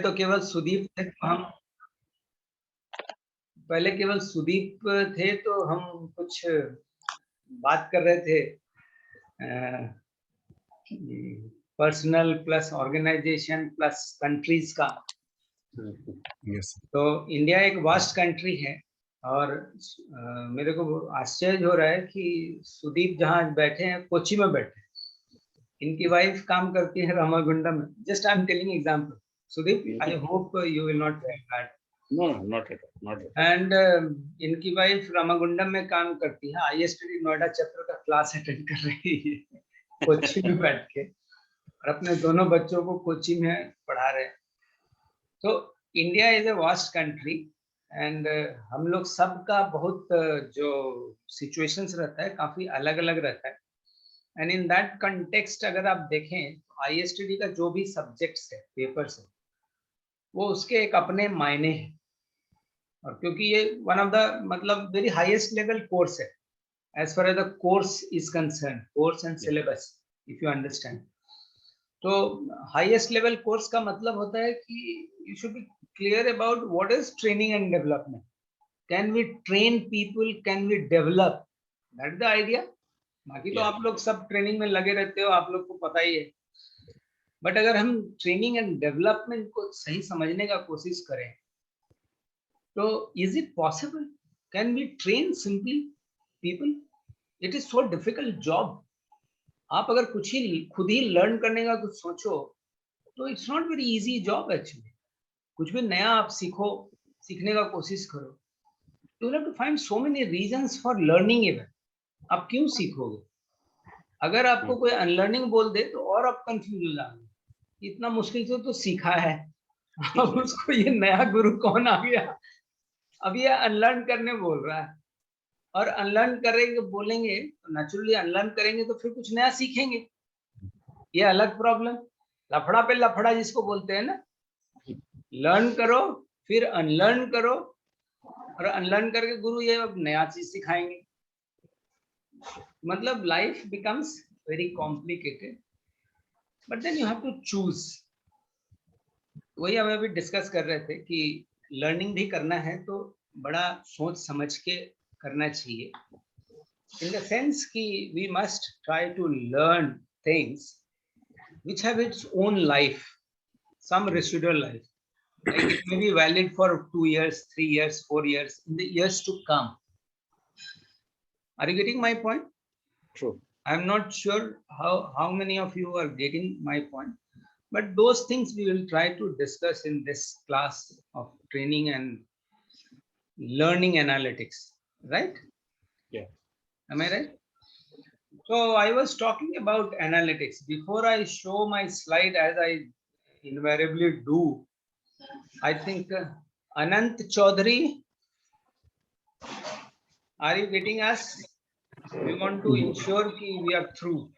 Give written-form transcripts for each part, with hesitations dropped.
तो केवल सुदीप थे, तो हम पहले केवल सुदीप थे, तो हम कुछ बात कर रहे थे personal plus organization plus countries का। Yes. तो इंडिया एक वास्ट कंट्री है, और मेरे को आश्चर्य हो रहा है कि सुदीप जहाँ बैठे हैं कोची में बैठे हैं, इनकी वाइफ काम करती है रामागुंडम में। Just I am telling example. Sudeep, I hope you will not feel bad. No, not at all. Not at all. And इनकी वाइफ रामागुंडम में काम करती है, आईएसटीडी नोएडा चैप्टर का क्लास अटेंड कर रही है कोची में बैठ के, और अपने दोनों बच्चों को कोची में पढ़ा रहे हैं। तो India is a vast country, and हम लोग सबका बहुत जो सिचुएशंस रहता है काफी अलग अलग रहता है। एंड इन दैट कंटेक्स्ट अगर आप देखें तो आईएसटीडी का जो भी सब्जेक्ट्स है, पेपर्स है, वो उसके एक अपने मायने हैं। और क्योंकि ये वन ऑफ द मतलब वेरी हाईएस्ट लेवल कोर्स है as far as the course is concern, course and syllabus, if you understand. तो हाईएस्ट लेवल कोर्स का मतलब होता है कि you should be clear about what is training and development. Can we train people, can we develop, that the idea. बाकी तो आप लोग सब ट्रेनिंग में लगे रहते हो, आप लोग को पता ही है। बट अगर हम ट्रेनिंग एंड डेवलपमेंट को सही समझने का कोशिश करें, तो is it possible? Can we train simply people? It is so difficult job. आप अगर कुछ ही खुद ही लर्न करने का कुछ सोचो तो it's not very easy job actually. कुछ भी नया आप सीखो, सीखने का कोशिश करो, you will have to find so many reasons for learning even. आप क्यों सीखोगे? अगर आपको कोई अनलर्निंग बोल दे तो और आप कंफ्यूज हो जाओगे, इतना मुश्किल से तो सीखा है अब उसको ये नया गुरु कौन आ गया, अब ये अनलर्न करने बोल रहा है। और अनलर्न करेंगे बोलेंगे तो नेचुरली अनलर्न करेंगे तो फिर कुछ नया सीखेंगे, ये अलग प्रॉब्लम। लफड़ा पे लफड़ा जिसको बोलते हैं ना, लर्न करो फिर अनलर्न करो, और अनलर्न करके गुरु ये अब नया चीज सिखाएंगे। मतलब life becomes very complicated, but then you have to choose. वही हम अभी डिस्कस कर रहे थे कि लर्निंग भी करना है तो बड़ा सोच समझ के करना चाहिए, in the sense कि we must try to learn things which have its own life, some residual life, like it may be valid for 2 years, 3 years, 4 years, in the years to come. Are you getting my point? True. I'm not sure how many of you are getting my point, but those things we will try to discuss in this class of training and learning analytics, right? Yeah. Am I right? So I was talking about analytics. Before I show my slide, as I invariably do, I think Anant Chaudhary, are you getting us? We want to ensure that we are through.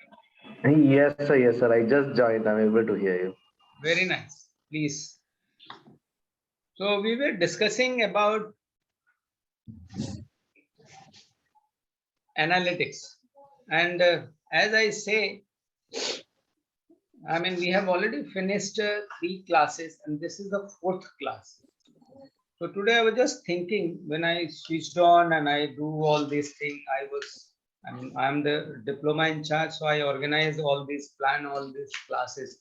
Yes, sir. Yes, sir. I just joined. I'm able to hear you. Very nice. Please. So we were discussing about analytics, and as I say, I mean, we have already finished 3 classes, and this is the 4th class. So today I was just thinking, when I switched on and I do all these things, I'm the diploma in charge, so I organize all these, plan all these classes.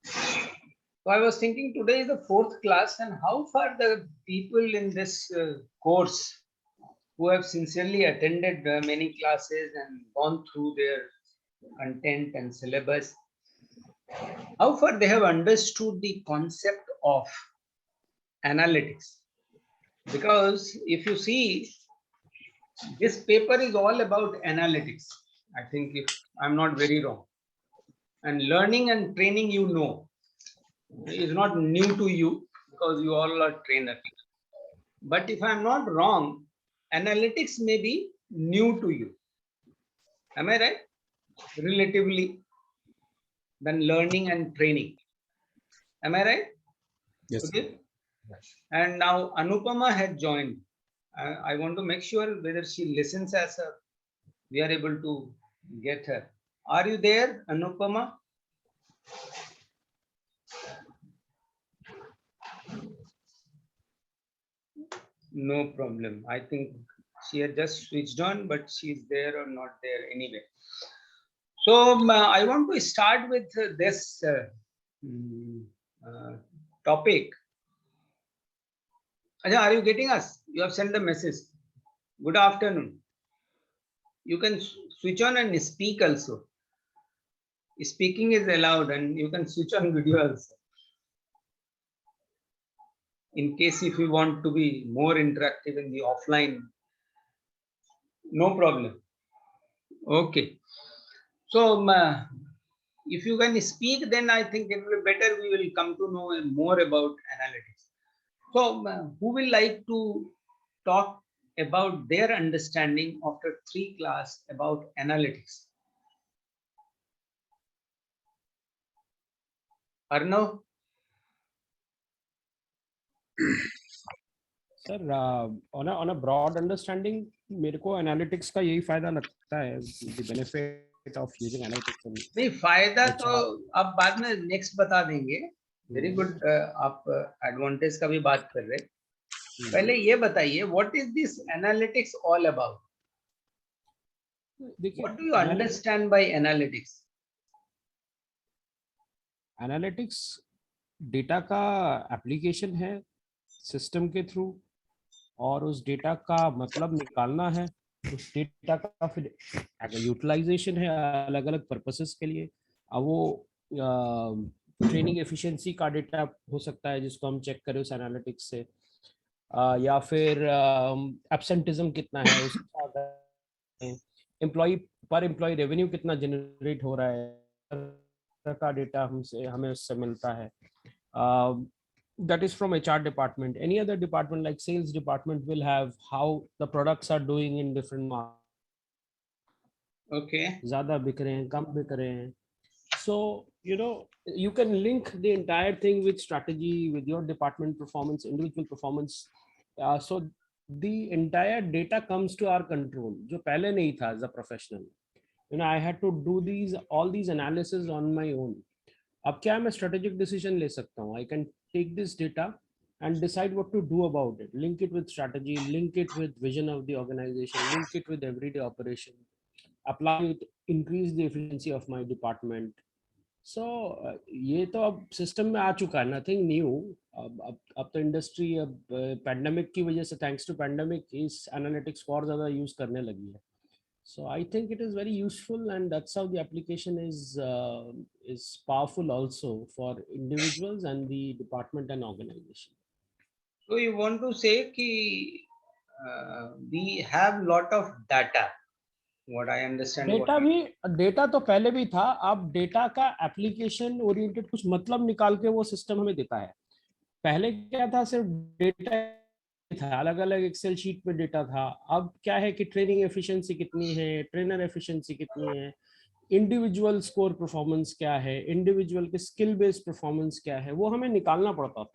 So I was thinking today is the 4th class, and how far the people in this course who have sincerely attended many classes and gone through their content and syllabus, how far they have understood the concept of analytics. Because if you see, this paper is all about analytics. I think if I'm not very wrong. And learning and training, you know, is not new to you because you all are trainers. But if I'm not wrong, analytics may be new to you. Am I right? Relatively, than learning and training. Am I right? Yes. Okay. And now Anupama had joined. I want to make sure whether she listens as we are able to get her. Are you there, Anupama? No problem. I think she had just switched on, but she's there or not there anyway. So I want to start with this topic. Ajay, are you getting us? You have sent the message. Good afternoon. You can switch on and speak also. Speaking is allowed, and you can switch on video also. In case if you want to be more interactive in the offline, no problem. Okay. So if you can speak, then I think it will be better. We will come to know more about analytics. So who will like to talk about their understanding after 3 class about analytics? Arnav? Sir on a broad understanding मेरे को analytics का यही फायदा लगता है, the benefit of using analytics. नहीं, फायदा तो अब बाद में नेक्स्ट बता देंगे. Very good. आप एडवांटेज का भी बात कर रहे. पहले ये बताइए, what is this analytics all about? What do you understand by analytics? Analytics data का एप्लीकेशन है सिस्टम के थ्रू, और उस डेटा का मतलब निकालना है. उस डेटा का फिर यूटिलाइजेशन है अलग अलग पर्पसेस के लिए. अब वो ट्रेनिंग एफिशिएंसी का डेटा हो सकता है जिसको हम चेक करें उस एनालिटिक्स से, या फिर एब्सेंटिज्म कितना है उसका, एम्प्लॉय पर एम्प्लॉय रेवेन्यू कितना जनरेट हो रहा है का डेटा हमें उससे मिलता है. That is from HR department. Any other department like sales department will have how the products are doing in different markets. Okay. ज़्यादा बिक रहे हैं, कम बिक रहे हैं. So you know, you can link the entire thing with strategy, with your department performance, individual performance. So the entire data comes to our control, जो पहले नहीं था as a professional. You know, I had to do all these analysis on my own. अब क्या मैं strategic decision ले सकता हूँ? I can take this data and decide what to do about it. Link it with strategy, link it with vision of the organization, link it with everyday operation, apply it, increase the efficiency of my department. So ये तो अब system में आ चुका है, nothing new. अब तो industry अब pandemic की वजह से, थैंक्स टू पैंडेमिक, इस एनालिटिक्स को और ज़्यादा यूज़ करने लगी है. So I think it is very useful, and that's how the application is powerful also for individuals and the department and organization. So you want to say कि we have lot of data. What I understand. Data तो पहले भी था. अब data का application oriented कुछ मतलब निकाल के वो सिस्टम हमें देता है. पहले क्या था, सिर्फ डेटा था, अलग अलग एक्सेल शीट पे डेटा था. अब क्या है कि ट्रेनिंग एफिशिएंसी कितनी है, ट्रेनर एफिशिएंसी कितनी है, इंडिविजुअल स्कोर परफॉर्मेंस क्या है, इंडिविजुअल के स्किल बेस्ड परफॉर्मेंस क्या है, वो हमें निकालना पड़ता था.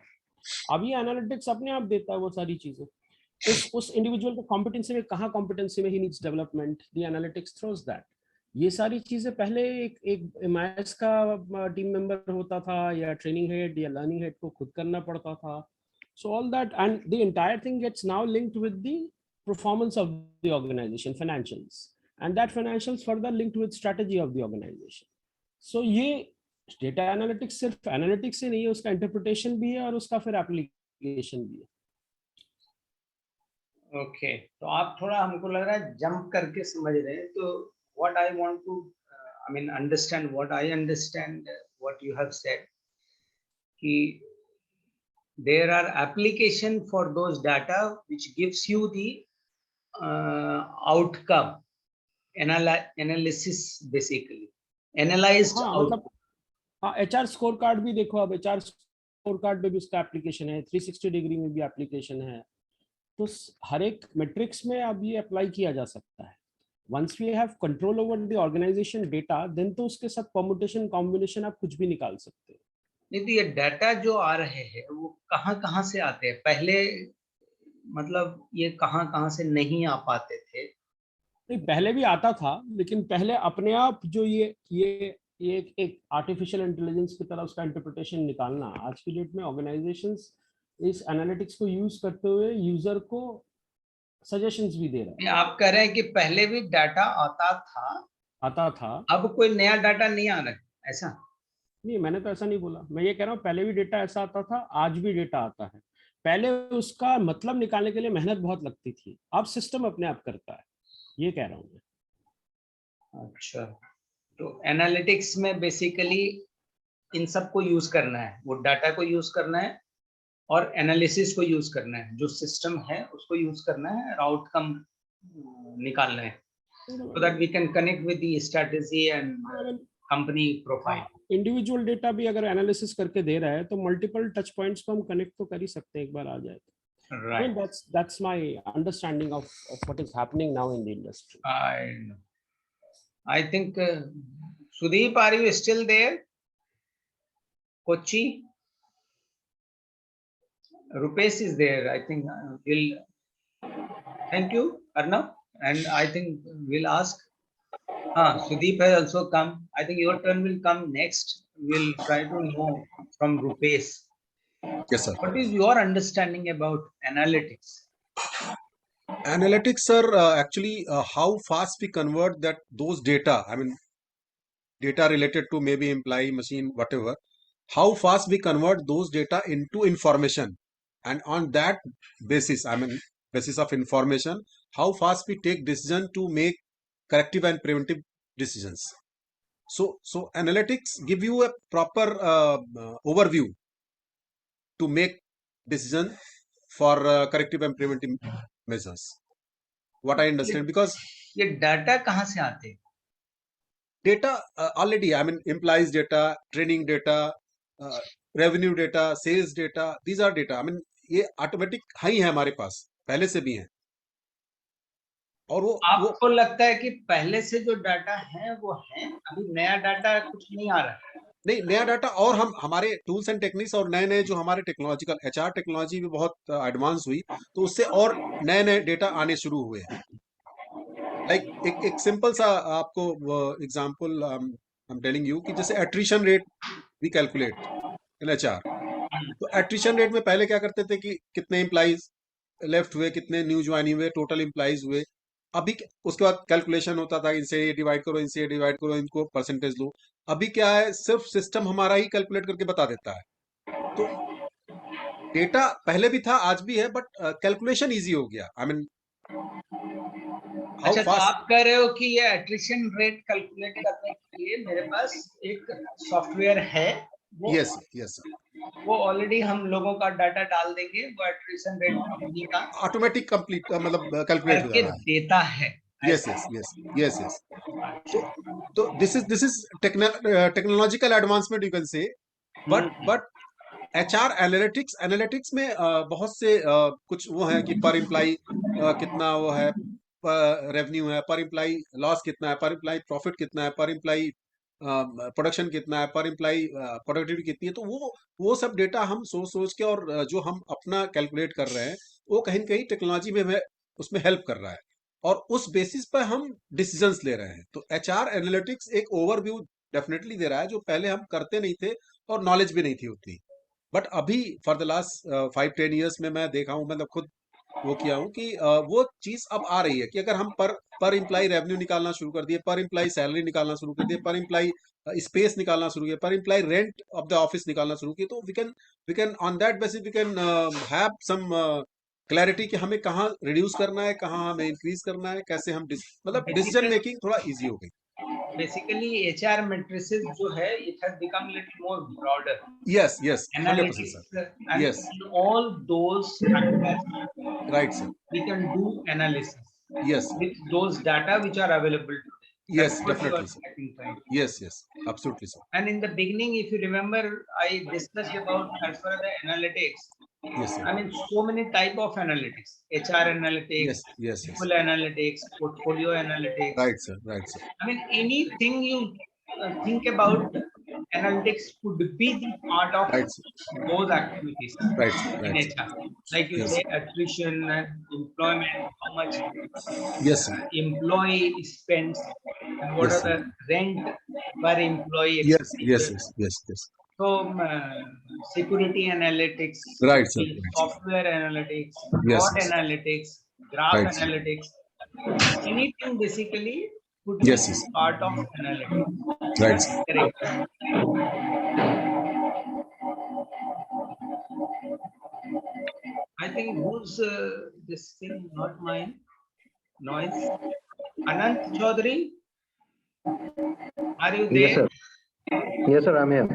अब ये एनालिटिक्स अपने आप देता है वो सारी चीजें. उस इंडिविजुअल को कॉम्पिटेंसी में, कहाँ कॉम्पिटेंसी में he needs development, the analytics throws that. ये सारी चीजें पहले एक एमआईएस का टीम मेंबर होता था, या ट्रेनिंग हेड या लर्निंग हेड को खुद करना पड़ता था. So all that, and the entire thing gets now linked with the performance of the organization, financials, and that financials further linked with strategy of the organization. So ये data analytics सिर्फ analytics ही नहीं है, उसका interpretation भी है और उसका फिर application भी है. Okay, तो आप थोड़ा, हमको लग रहा है जंप करके समझ रहे हैं. तो what I want to understand, what I understand, what you have said, कि there are application for those data which gives you the outcome, analysis basically, analyzed outcome. हाँ, HR स्कोर कार्ड भी देखो. अब HR स्कोर कार्ड में भी उसका application है, 360 degree में भी एप्लीकेशन है. तो हर एक मैट्रिक्स में अब ये अप्लाई किया जा सकता है. Once we have control over the organization data, then तो उसके साथ permutation combination आप कुछ भी निकाल सकते हैं. नहीं तो ये डाटा जो आ रहे हैं वो कहाँ से आते हैं? पहले मतलब ये कहाँ से नहीं आ पाते थे? नहीं, पहले भी आता था, लेकिन पहले अपने आप जो ये एक आर्टिफिशियल इंटेलिजेंस की तरह उसका इंटरप्रिटेशन निकालना, आज की डेट में ऑर्गेनाइजेशंस इस एनालिटिक्स को यूज करते हुए यूजर को सजेशंस भी दे रहा है। आप कह रहे हैं कि पहले भी डाटा आता था, अब कोई नया डाटा नहीं आ रहा है, ऐसा? नहीं, मैंने तो ऐसा नहीं बोला। मैं ये कह रहा हूँ पहले भी डेटा ऐसा आता था, आज भी डेटा आता है। पहले उसका मतलब निकालने के लिए मेहनत बहुत लगती थी, अब सिस्टम अपने आप करता है, ये कह रहा हूँ मैं। अच्छा, तो एनालिटिक्स में बेसिकली इन सबको यूज करना है, वो डाटा को यूज करना है और एनालिसिस को यूज करना है, जो सिस्टम है उसको यूज करना है और आउटकम निकालना है, so that we can connect with the strategy and company profile. Individual data भी अगर एनालिसिस करके दे रहा है तो मल्टीपल टच पॉइंट्स को हम कनेक्ट तो कर ही सकते हैं, एक बार आ जाए तो। I mean, that's my understanding of what is happening now in the industry. I think Sudeep, are you still there? Kochi? Rupesh is there. I think thank you, Arnav. And I think we'll ask. Sudeep has also come. I think your turn will come next. We'll try to know from Rupesh. Yes, sir. What is your understanding about analytics? Analytics, sir, actually how fast we convert those data, I mean, data related to maybe employee, machine, whatever, how fast we convert those data into information. And on that basis, I mean, basis of information, how fast we take decision to make corrective and preventive decisions. So analytics give you a proper overview to make decision for corrective and preventive measures. What I understand, because ये data कहाँ से आते हैं? data already, I mean, implies data, training data, revenue data, sales data, these are data. I mean, ये automatic ही है हमारे पास, पहले से भी हैं। और वो आपको लगता है कि पहले से जो डाटा है वो है, अभी नया डाटा कुछ नहीं आ रहा है? नहीं, नया डाटा, और हम हमारे टूल्स एंड टेक्निक्स और नए नए जो हमारे टेक्नोलॉजिकल एचआर टेक्नोलॉजी भी बहुत एडवांस हुई, तो उससे और नए नए डेटा आने शुरू हुए हैं। लाइक एक सिंपल सा आपको example I am telling you कि जैसे attrition rate we calculate in HR, तो एट्रिशन रेट में पहले क्या करते थे कि कितने एम्प्लॉइज लेफ्ट हुए, कितने न्यू ज्वाइनिंग हुए, टोटल एम्प्लॉइज हुए। अभी उसके बाद कैलकुलेशन होता था, इनसे ये डिवाइड करो, इनसे ये डिवाइड करो, इनको परसेंटेज लो। अभी क्या है, सिर्फ सिस्टम हमारा ही कैलकुलेट करके बता देता है। तो डेटा पहले भी था, आज भी है, बट कैलकुलेशन इजी हो गया। आई मीन, अच्छा, तो आप कह रहे हो कि ये एट्रिशन रेट कैलकुलेट करने के लिए मेरे पास एक सॉफ्टवेयर है, यस यस, वो ऑलरेडी हम लोगों का डाटा डाल देंगे, वो एट्रिशन रेट कंपनी का ऑटोमेटिक कंप्लीट मतलब कैलकुलेट हो करके जाता है, देता है। Yes yes yes yes yes. तो this is technological advancement you can say, but HR analytics में बहुत से कुछ वो है कि पर एम्प्लाई कितना वो है, रेवेन्यू है, पर एम्प्लाई लॉस कितना है, पर एम्प्लाई प्रॉफिट कितना है, पर एम्प्लाई प्रोडक्शन कितना है, पर एम्प्लाई प्रोडक्टिविटी कितनी है। तो वो सब डेटा हम सोच के, और जो हम अपना कैलकुलेट कर रहे हैं, वो कहीं न कहीं टेक्नोलॉजी में उसमें हेल्प कर रहा है, और उस बेसिस पर हम डिसीजंस ले रहे हैं। तो एचआर एनालिटिक्स एक ओवरव्यू डेफिनेटली दे रहा है, जो पहले हम करते नहीं थे और नॉलेज भी नहीं थी उतनी। बट अभी फॉर द लास्ट 5-10 ईयर्स में मैं देखा हूँ, मतलब खुद वो किया हूँ कि वो चीज अब आ रही है कि अगर हम पर एम्प्लाई रेवेन्यू निकालना शुरू कर दिए, पर एम्प्लाई सैलरी निकालना शुरू कर दिए, पर एम्प्लाई स्पेस निकालना शुरू किया, पर employee rent of the office निकालना शुरू किया, तो we can on that basis we can have some clarity कि हमें कहाँ रिड्यूस करना है, कहाँ हमें इंक्रीज करना है, कैसे हम मतलब डिसीजन मेकिंग थोड़ा इजी हो गई। Basically, HR matrices जो है, it has become little more broader. Yes, 100%, Analytics, sir. and Yes. in all those factors, Right, sir. we can do analysis. Yes. With those data which are available today. Yes, That's what definitely, you sir. are trying. Yes, absolutely, sir. And in the beginning, if you remember, I discussed about as far as the analytics. Yes, sir. I mean, so many type of analytics: HR analytics, Yes. people analytics, portfolio analytics. Right, sir. I mean, anything you think about analytics could be the part of those activities. Right. In HR. Like you say, attrition and employment, how much employee spends, and what are the rent per employee. Yes. So security analytics, Right, sir. software analytics, Yes, bot yes. analytics, graph Right, sir. analytics, anything basically could Yes, be yes. part of analytics. Right, sir. Correct. I think who's this thing, not mine, noise. Anant Chaudhary, are you Yes, there? sir. Yes, sir, I'm here.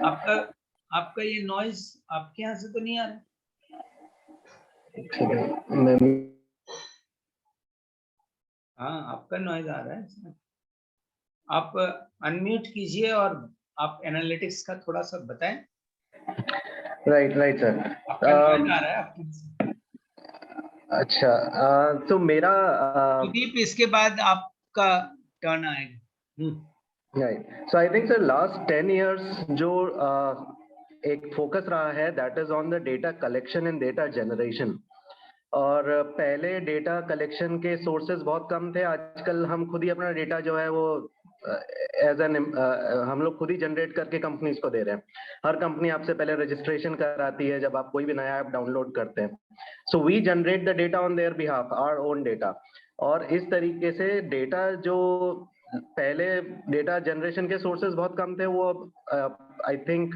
आपका ये noise आपके यहाँ से तो नहीं आ रहा? हाँ, आपका नॉइज आ रहा है इसमें। आप अनम्यूट कीजिए और आप एनालिटिक्स का थोड़ा सा बताएं। Right sir. आपका नॉइज आ रहा है आपके। अच्छा, तो मेरा सुदीप, इसके बाद आपका टर्न आएगा। Right, so I think sir last 10 years जो एक फोकस रहा है that is on the data collection and data generation. और पहले डेटा कलेक्शन के सोर्सेज बहुत कम थे, आजकल हम खुद ही अपना डेटा जो है वो एज एन हम लोग खुद ही जनरेट करके कंपनीज को दे रहे हैं। हर कंपनी आपसे पहले रजिस्ट्रेशन कराती है जब आप कोई भी नया ऐप डाउनलोड करते हैं। So we generate the data on their behalf, our own data. और इस तरीके से डेटा जो पहले डेटा जनरेशन के सोर्सेज बहुत कम थे वो आई थिंक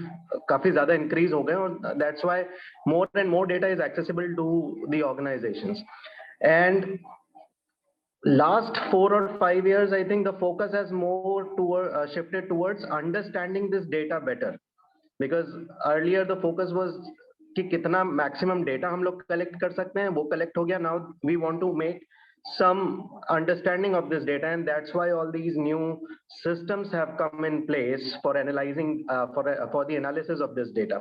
काफी ज्यादा इंक्रीज हो गए, और that's why more and more data is accessible to the organizations. And last 4 or 5 years, I think the focus has more shifted towards understanding this data better, because earlier the focus was कि कितना maximum data हम लोग collect कर सकते हैं, वो collect हो गया। Now we want to make some understanding of this data, and that's why all these new systems have come in place for analyzing for the analysis of this data.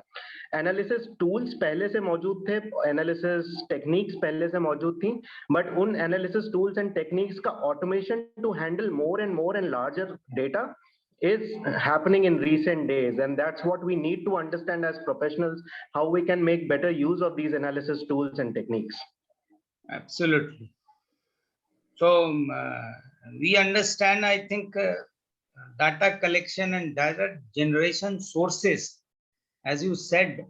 Analysis tools पहले से मौजूद थे, analysis techniques पहले से मौजूद थी, but उन analysis tools and techniques का automation to handle more and more and larger data is happening in recent days, and that's what we need to understand as professionals, how we can make better use of these analysis tools and techniques. Absolutely. So we understand, I think, data collection and data generation sources, as you said,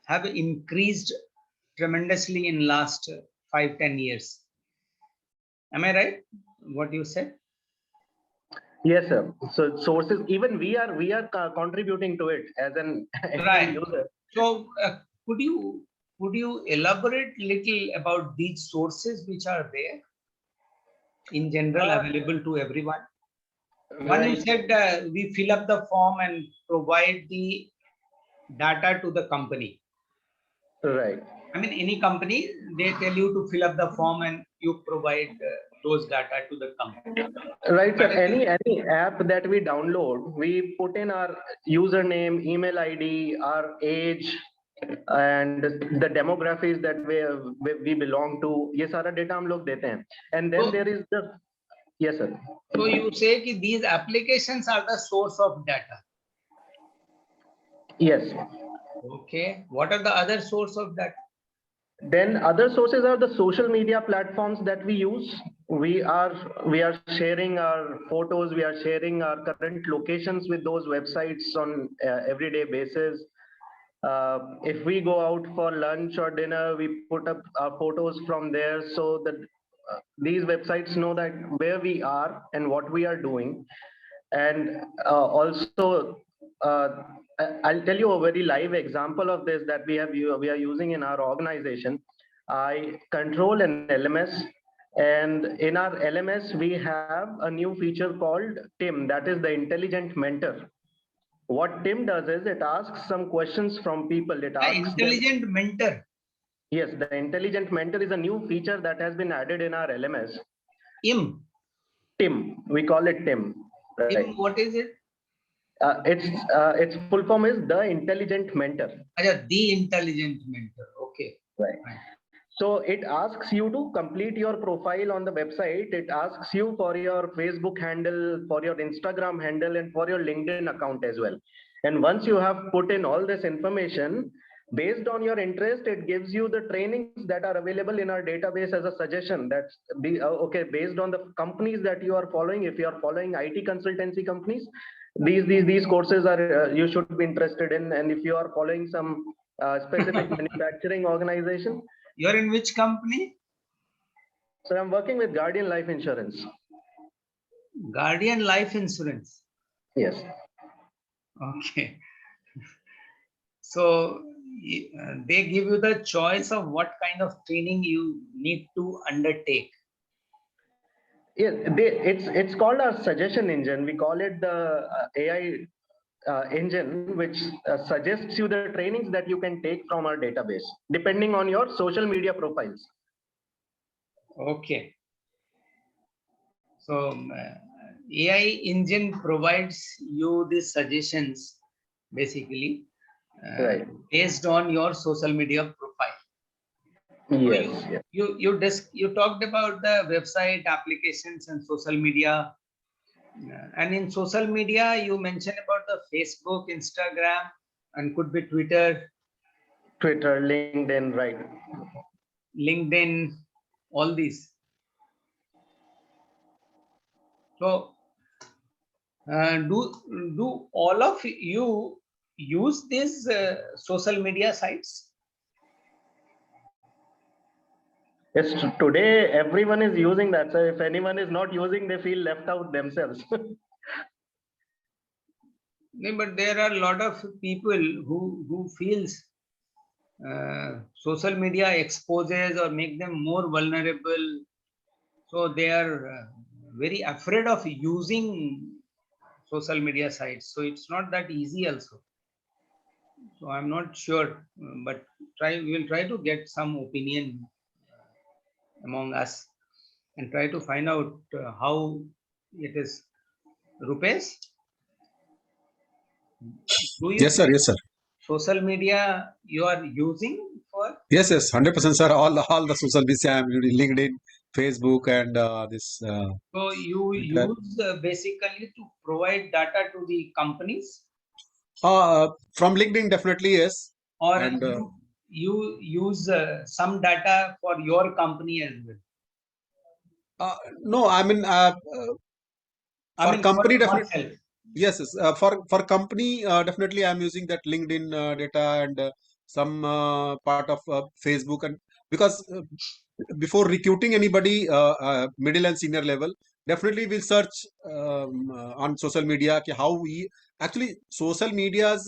have increased tremendously in last 5-10 years. Am I right? What you said? Yes, sir. So sources, even we are contributing to it as an right user. So could you elaborate little about these sources which are there in general, available to everyone? One, you said we fill up the form and provide the data to the company. Right. I mean, any company, they tell you to fill up the form and you provide those data to the company. Right, sir. Any app that we download, we put in our username, email ID, our age, and the demographics that we belong to. ये सारा data हम लोग देते हैं. And then there is the, yes, sir. So you say कि these applications are the source of data. Yes. Okay. What are the other source of data? Then other sources are the social media platforms that we use. We are sharing our photos, we are sharing our current locations with those websites on everyday basis. If we go out for lunch or dinner, we put up our photos from there, so that these websites know that where we are and what we are doing. And also I'll tell you a very live example of this that we are using in our organization. I control an LMS, and in our LMS we have a new feature called TIM, that is the Intelligent Mentor. What TIM does is it asks some questions from people. It asks Intelligent Mentor. Yes, the Intelligent Mentor is a new feature that has been added in our LMS. TIM, we call it TIM. Right? TIM, what is it? Its full form is the Intelligent Mentor. The Intelligent Mentor. Okay. Right. So it asks you to complete your profile on the website. It asks you for your Facebook handle, for your Instagram handle, and for your LinkedIn account as well. And once you have put in all this information, based on your interest, it gives you the trainings that are available in our database as a suggestion. That's okay, based on the companies that you are following. If you are following IT consultancy companies, these courses are you should be interested in, and if you are following some specific manufacturing organization. You're in which company? So I'm working with Guardian Life Insurance. Guardian Life Insurance. Yes. Okay. So they give you the choice of what kind of training you need to undertake. Yes, it's called a suggestion engine. We call it the AI engine, which suggests you the trainings that you can take from our database, depending on your social media profiles. Okay. So AI engine provides you the suggestions, basically, Right. based on your social media profile. Yes. You talked about the website, applications, and social media. And in social media, you mentioned about the Facebook, Instagram, and could be Twitter, LinkedIn, right? LinkedIn, all these. So, do all of you use these social media sites? Yes, today everyone is using that. So if anyone is not using, they feel left out themselves. No, but there are a lot of people who feels social media exposes or make them more vulnerable. So they are very afraid of using social media sites. So it's not that easy also. So I'm not sure, but we'll try to get some opinion among us and try to find out how it is. Rupesh, do you Yes, sir. Yes, sir. social media you are using for? Yes, 100%, sir. All the social media, I'm using LinkedIn, Facebook, and this. So you Twitter. use basically to provide data to the companies, From LinkedIn, definitely yes. or And you use some data for your company as well? no, I mean, for company, definitely. yourself. Yes, for company, definitely I'm using that LinkedIn data and some part of Facebook, and because before recruiting anybody, middle and senior level, definitely we'll search on social media how we actually social media's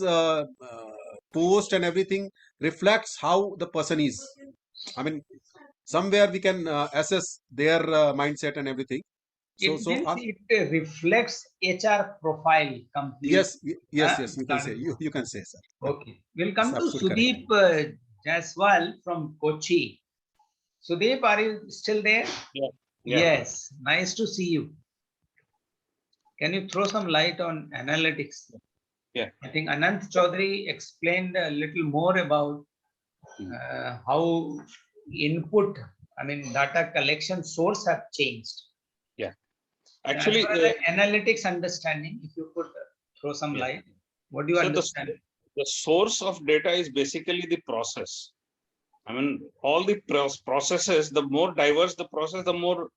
post and everything reflects how the person is. I mean, somewhere we can assess their mindset and everything. So It reflects HR profile completely. yes, yes, you can say, you can say, sir. Okay, we'll come to Absolutely Sudeep Jaiswal from Kochi. Sudeep, are you still there? Yeah. Yes, nice to see you. Can you throw some light on analytics? Yeah. I think Anant Chaudhary explained a little more about how input, data collection source have changed. Yeah. Actually, as far as analytics understanding, if you could throw some light, what do you understand? The source of data is basically the process. I mean, all the processes, the more diverse the process, the more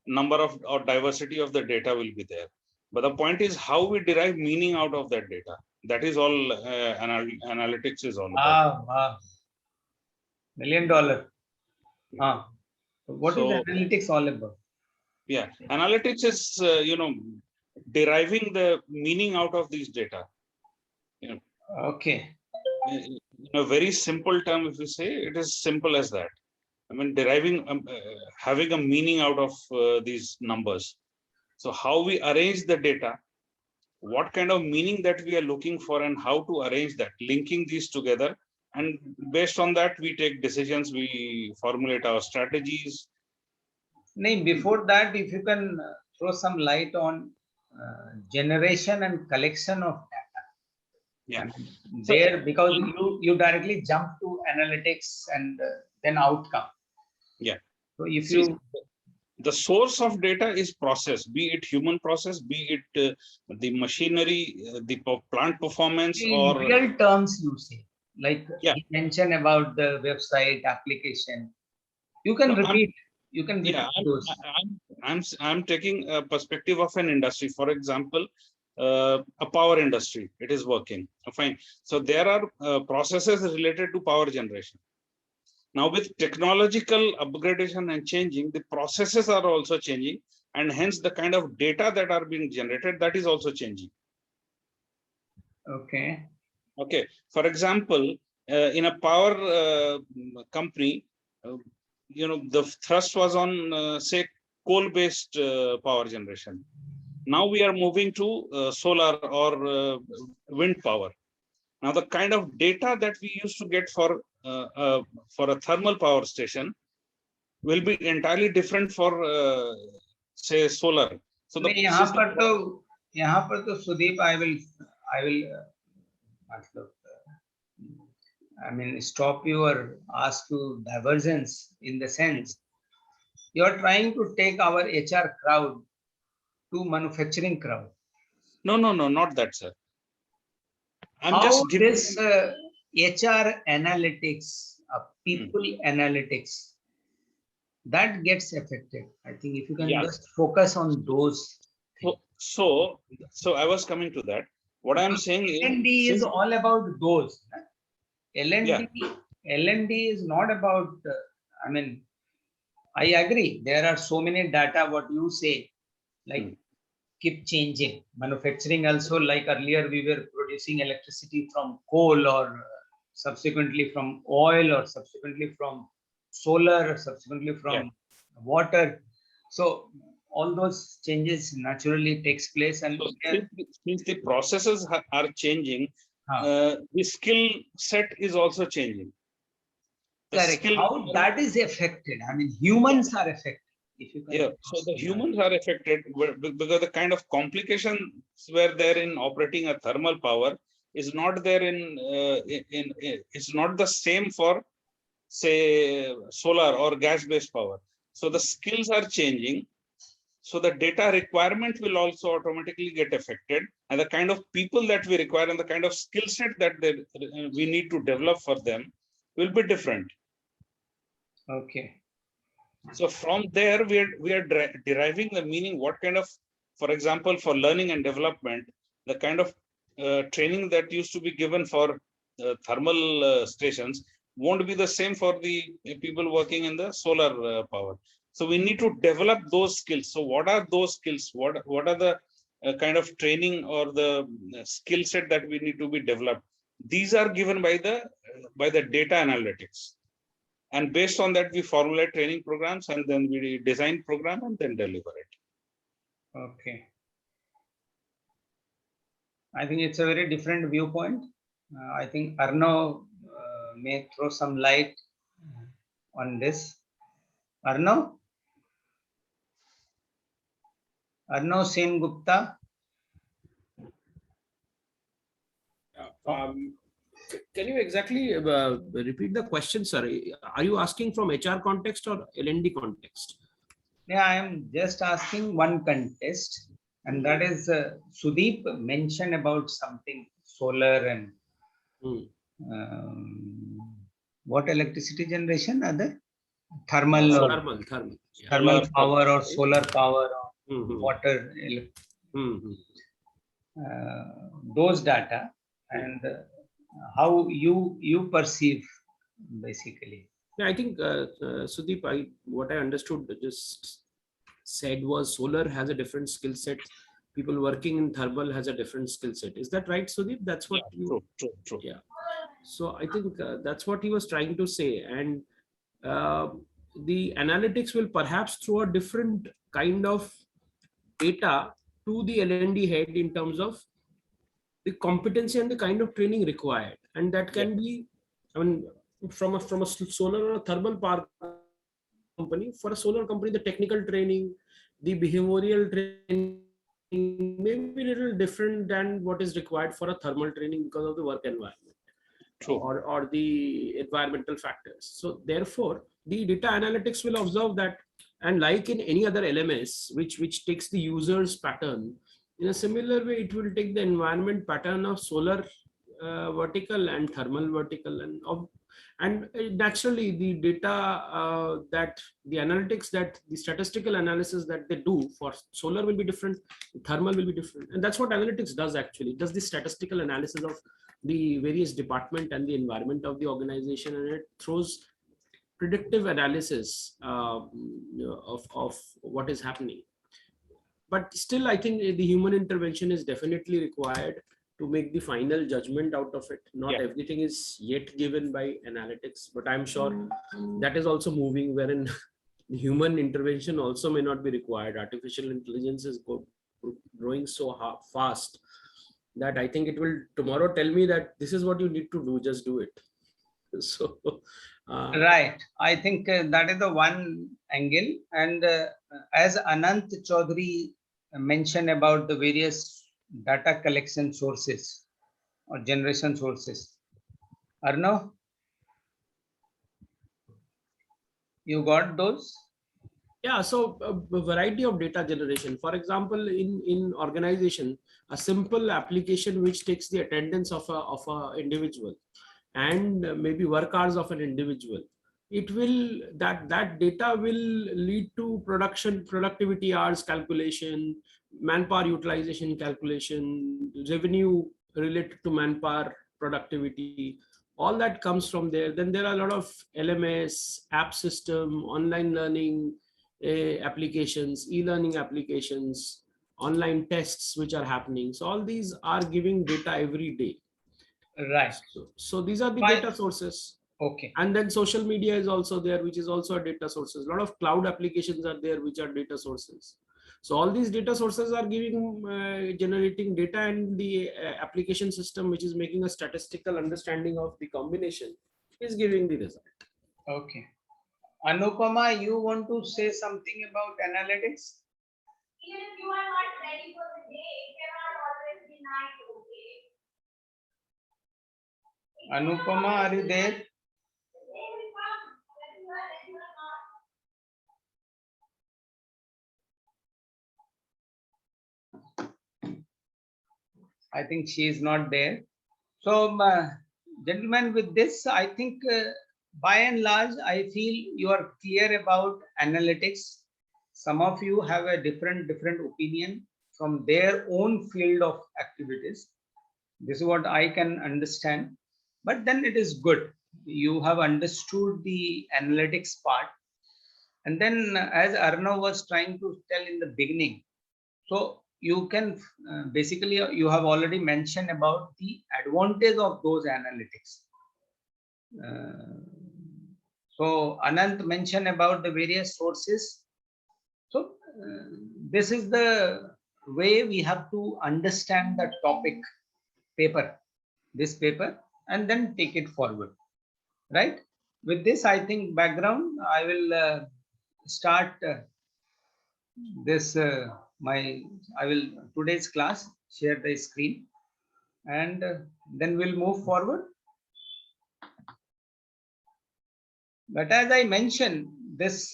number of or diversity of the data will be there. But the point is how we derive meaning out of that data. That is all analytics is all about. Wow. $1 million. What is analytics all about? Yeah, analytics is deriving the meaning out of these data. Okay. In a very simple term, if you say, it is simple as that. I mean, deriving, having a meaning out of these numbers. So how we arrange the data, what kind of meaning that we are looking for, and how to arrange that, linking these together. And based on that, we take decisions, we formulate our strategies. Before that, if you can throw some light on generation and collection of data. Yeah. Because you directly jump to analytics and then outcome. Yeah. So if the source of data is process, be it human process, be it the machinery, the plant performance, or real terms you say, like you mentioned about the website application. You can repeat. Those. I'm taking a perspective of an industry. For example, a power industry, it is working. Fine. So there are processes related to power generation. Now with technological upgradation and changing, the processes are also changing, and hence the kind of data that are being generated, that is also changing. Okay. Okay. For example, in a power company, the thrust was on, say, coal-based power generation. Now we are moving to solar or wind power. Now the kind of data that we used to get for a thermal power station will be entirely different for say solar. So the यहाँ पर तो Sudeep, I will I mean stop you or ask you divergence in the sense you are trying to take our HR crowd to manufacturing crowd. No, not that, sir. I'm How just giving this HR analytics, people analytics, that gets affected. I think if you can just focus on those. So I was coming to that. What I'm saying is, L&D is all about those. L&D is not about, I mean, I agree. There are so many data, what you say, like keep changing. Manufacturing also, like earlier we were producing electricity from coal or subsequently from oil or subsequently from solar or subsequently from water. So all those changes naturally takes place. And so since the processes are changing, the skill set is also changing. Correct. How that is affected? I mean, humans are affected. If you can so the humans are affected because the kind of complications were there in operating a thermal power is not there in it's not the same for, say, solar or gas-based power. So the skills are changing. So the data requirement will also automatically get affected, and the kind of people that we require and the kind of skill set that we need to develop for them will be different. Okay. So from there, we are deriving the meaning, what kind of, for example, for learning and development, the kind of training that used to be given for thermal stations won't be the same for the people working in the solar power. So we need to develop those skills. So what are those skills? What are the kind of training or the skill set that we need to be developed? These are given by the data analytics. And based on that, we formulate training programs, and then we design program and then deliver it. Okay. I think it's a very different viewpoint. I think Arnav may throw some light on this. Arnav Sen Gupta. Can you exactly repeat the question, sir? Are you asking from HR context or L&D context? Yeah, I am just asking one context, and that is Sudeep mentioned about something solar and what electricity generation? Other thermal power or solar power or water. Those data and how you perceive basically. Yeah, I think Sudeep, what I understood just said was solar has a different skill set. People working in thermal has a different skill set. Is that right, Sudeep? That's what True. Yeah. So I think that's what he was trying to say. And the analytics will perhaps throw a different kind of data to the L&D head in terms of the competency and the kind of training required. And that can be, I mean, from a solar or a thermal power company, for a solar company, the technical training, the behavioral training may be a little different than what is required for a thermal training because of the work environment. Or the environmental factors. So therefore, the data analytics will observe that, and like in any other LMS, which takes the user's pattern, in a similar way, it will take the environment pattern of solar vertical and thermal vertical, and And naturally, the data that the analytics that the statistical analysis that they do for solar will be different, thermal will be different. And that's what analytics does actually. It does the statistical analysis of the various department and the environment of the organization, and it throws predictive analysis of what is happening. But still, I think the human intervention is definitely required to make the final judgment out of it. Not everything is yet given by analytics, but I'm sure that is also moving, wherein human intervention also may not be required. Artificial intelligence is growing so fast that I think it will tomorrow tell me that this is what you need to do, just do it. So right, I think that is the one angle. And as Anant Chaudhary mentioned about the various data collection sources or generation sources, Arnav, you got those? Yeah, so a variety of data generation. For example, in organization, a simple application which takes the attendance of a individual and maybe work hours of an individual, it will that data will lead to productivity hours calculation, manpower utilization calculation, revenue related to manpower productivity. All that comes from there. Then there are a lot of LMS, app system, online learning applications, e-learning applications, online tests which are happening. So all these are giving data every day. Right. So these are the data sources. Okay. And then social media is also there, which is also a data sources. A lot of cloud applications are there, which are data sources. So all these data sources are giving, generating data, and the application system, which is making a statistical understanding of the combination, is giving the result. Okay. Anupama, you want to say something about analytics? Even if you are not ready for the day, it cannot always be night, okay? Anupama, are you there? They will come when you are ready or not. I think she is not there. So, gentlemen, with this, I think by and large, I feel you are clear about analytics. Some of you have a different opinion from their own field of activities. This is what I can understand. But then it is good. You have understood the analytics part. And then as Arnav was trying to tell in the beginning, so you can basically, you have already mentioned about the advantage of those analytics. So Anant mentioned about the various sources. So this is the way we have to understand the topic paper, this paper, and then take it forward, right? With this, I think background, I will start this I will today's class, share the screen, and then we'll move forward. But as I mentioned, this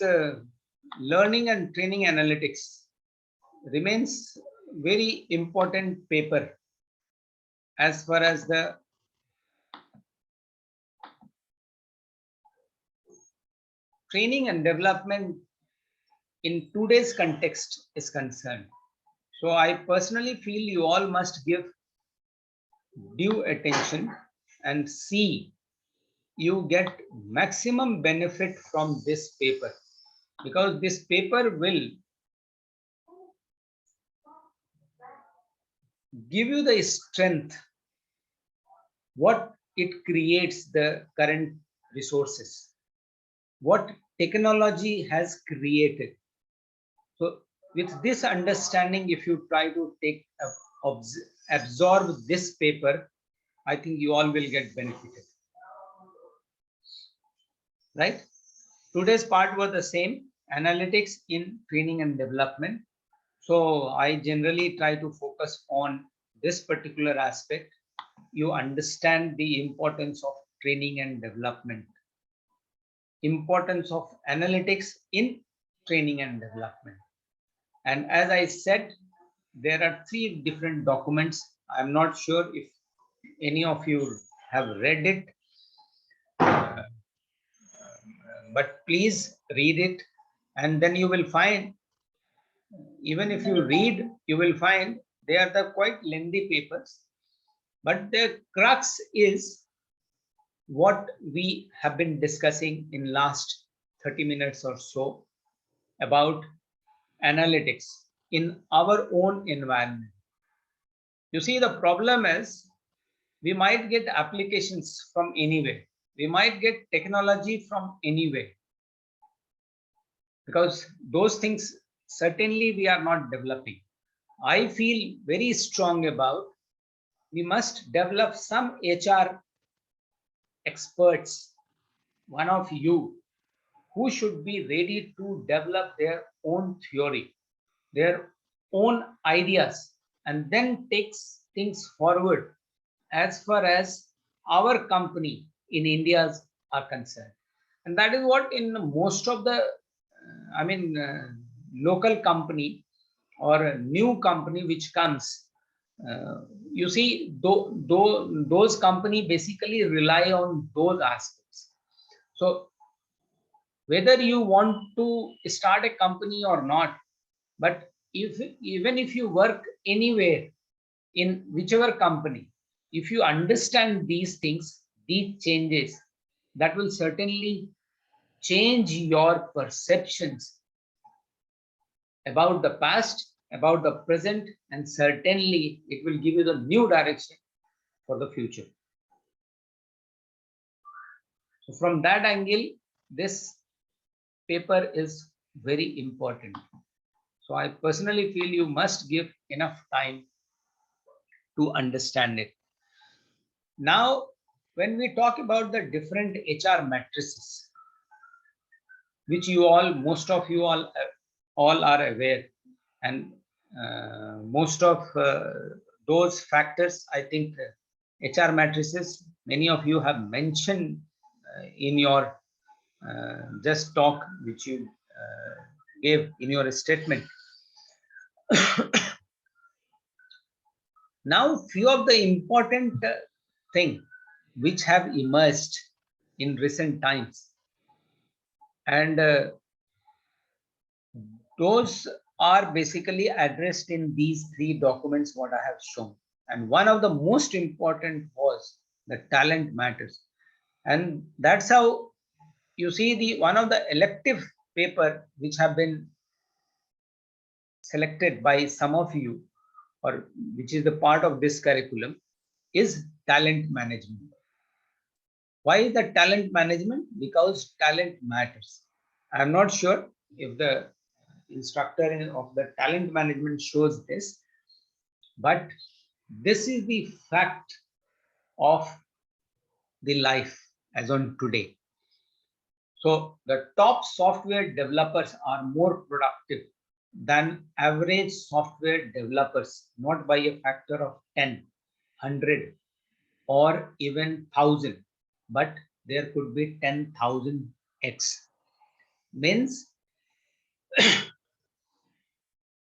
learning and training analytics remains very important paper as far as the training and development in today's context is concerned. So I personally feel you all must give due attention and see you get maximum benefit from this paper, because this paper will give you the strength what it creates, the current resources, what technology has created. So with this understanding, if you try to take absorb this paper, I think you all will get benefited, right? Today's part was the same, analytics in training and development. So I generally try to focus on this particular aspect. You understand the importance of training and development, importance of analytics in training and development. And as I said, there are 3 different documents. I'm not sure if any of you have read it. but please read it, and then you will find, even if you read, you will find they are the quite lengthy papers, but the crux is what we have been discussing in last 30 minutes or so about analytics in our own environment. You see, the problem is we might get applications from anywhere. We might get technology from anywhere, because those things certainly we are not developing. I feel very strong about we must develop some HR experts, one of you, who should be ready to develop their own theory, their own ideas, and then takes things forward as far as our company in India's are concerned. And that is what in most of the, local company or a new company which comes, you see, those company basically rely on those aspects. So whether you want to start a company or not, but even if you work anywhere in whichever company, if you understand these things, these changes, that will certainly change your perceptions about the past, about the present, and certainly it will give you the new direction for the future. So from that angle, this paper is very important. So I personally feel you must give enough time to understand it. Now, when we talk about the different HR matrices, which you all, most of you all are aware, and most of those factors, I think HR matrices, many of you have mentioned in your just talk, which you gave in your statement. Now, few of the important things which have emerged in recent times, and those are basically addressed in these three documents what I have shown. And one of the most important was the talent matters. And that's how you see the one of the elective paper which have been selected by some of you, or which is the part of this curriculum, is talent management. Why the talent management? Because talent matters. I'm not sure if the instructor of the talent management shows this, but this is the fact of the life as on today. So the top software developers are more productive than average software developers, not by a factor of 10, 100, or even 1,000, but there could be 10,000x. Means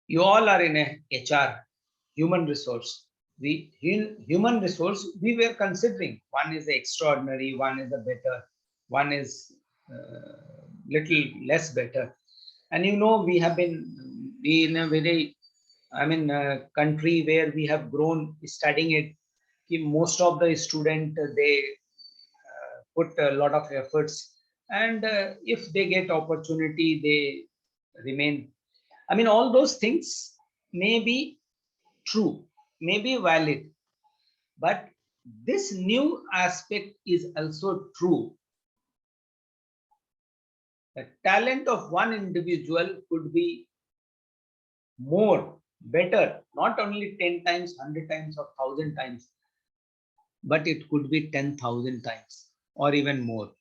you all are in a HR, human resource. Human resource, we were considering one is extraordinary, one is a better, one is little less better. And you know, we have been in a very, country where we have grown studying it. Most of the student, they put a lot of efforts, and if they get opportunity, they remain. I mean, all those things may be true, may be valid, but this new aspect is also true. The talent of one individual could be more, better, not only 10 times, 100 times, or 1,000 times, but it could be 10,000 times or even more.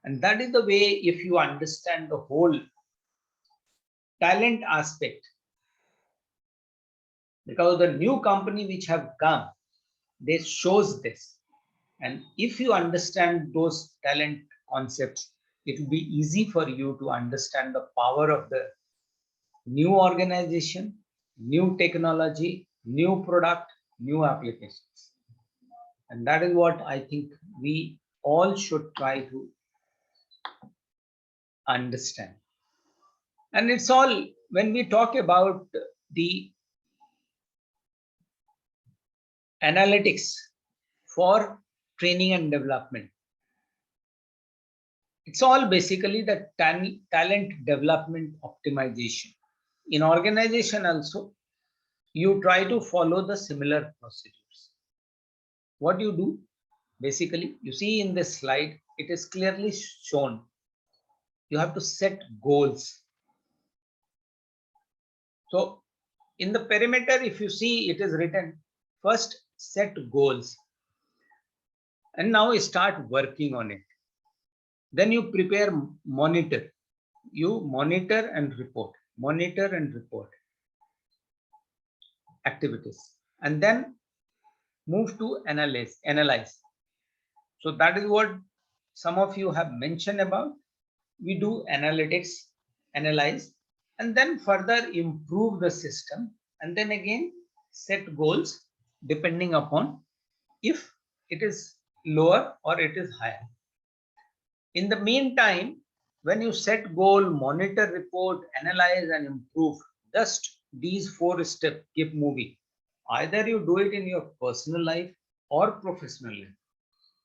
And that is the way, if you understand the whole talent aspect, because the new company which have come, they shows this. And if you understand those talent concepts, it will be easy for you to understand the power of the new organization, new technology, new product, new applications. And that is what I think we all should try to understand. And it's all, when we talk about the analytics for training and development, it's all basically the talent development optimization. In organization also, you try to follow the similar procedures. What you do, basically, you see in this slide, it is clearly shown. You have to set goals. So in the perimeter, if you see, it is written, first set goals. And now start working on it. Then you prepare monitor. You monitor and report activities, and then move to analyze. So that is what some of you have mentioned about. We do analytics, analyze, and then further improve the system, and then again set goals depending upon if it is lower or it is higher. In the meantime, when you set goal, monitor, report, analyze, and improve, just these 4 steps keep moving. Either you do it in your personal life or professional life.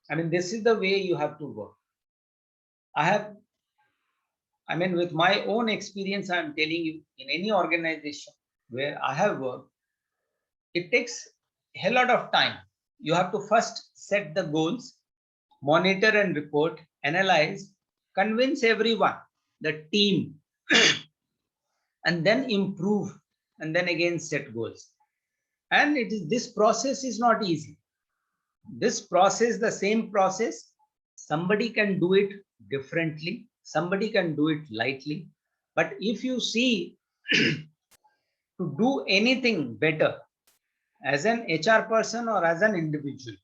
I mean, this is the way you have to work. With my own experience, I'm telling you, in any organization where I have worked, it takes a lot of time. You have to first set the goals, monitor and report, analyze, convince everyone, the team, and then improve, and then again set goals. And this process is not easy. This process, the same process, somebody can do it differently, somebody can do it lightly. But if you see to do anything better as an HR person or as an individual,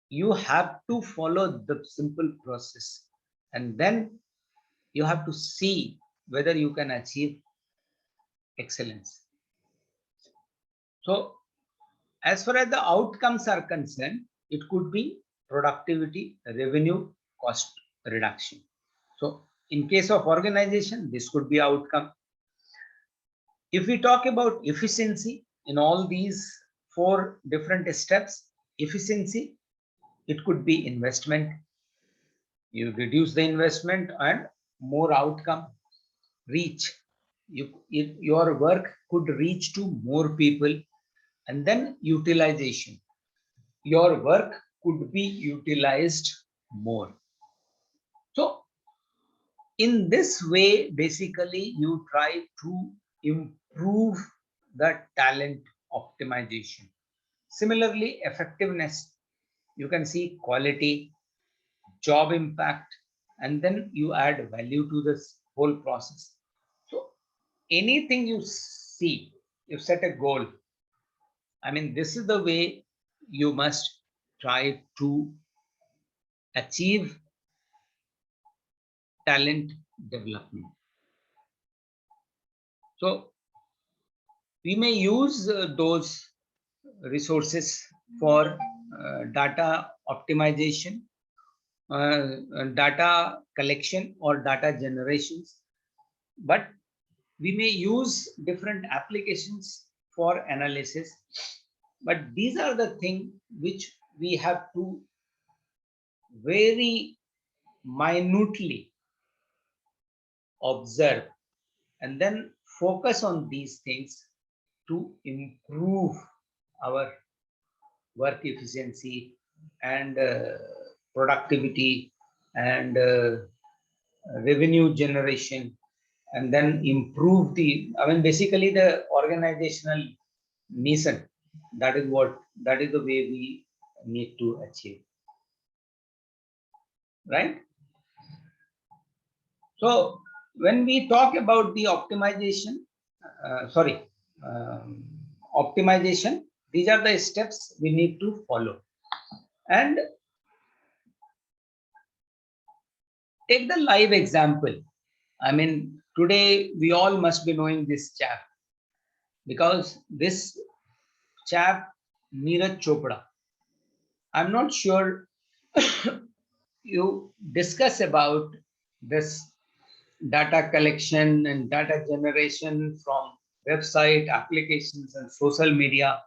you have to follow the simple process, and then you have to see whether you can achieve excellence. So as far as the outcomes are concerned, it could be productivity, revenue, cost reduction. So in case of organization, this could be outcome. If we talk about efficiency in all these 4 different steps, efficiency, it could be investment. You reduce the investment and more outcome. Reach. Your work could reach to more people. And then utilization. Your work could be utilized more. So in this way, basically, you try to improve the talent optimization. Similarly, effectiveness, you can see quality, job impact, and then you add value to this whole process. So anything you see, you set a goal. I mean, this is the way you must try to achieve talent development. So we may use those resources for data optimization, data collection, or data generations, but we may use different applications for analysis. But these are the things which we have to very minutely observe and then focus on these things to improve our work efficiency and productivity and revenue generation, and then improve basically the organizational mission. That is the way we need to achieve, right? So when we talk about the optimization, optimization, these are the steps we need to follow. And take the live example. I mean, today we all must be knowing this chap, because this chap, Neeraj Chopra, I'm not sure you discuss about this data collection and data generation from website, applications, and social media.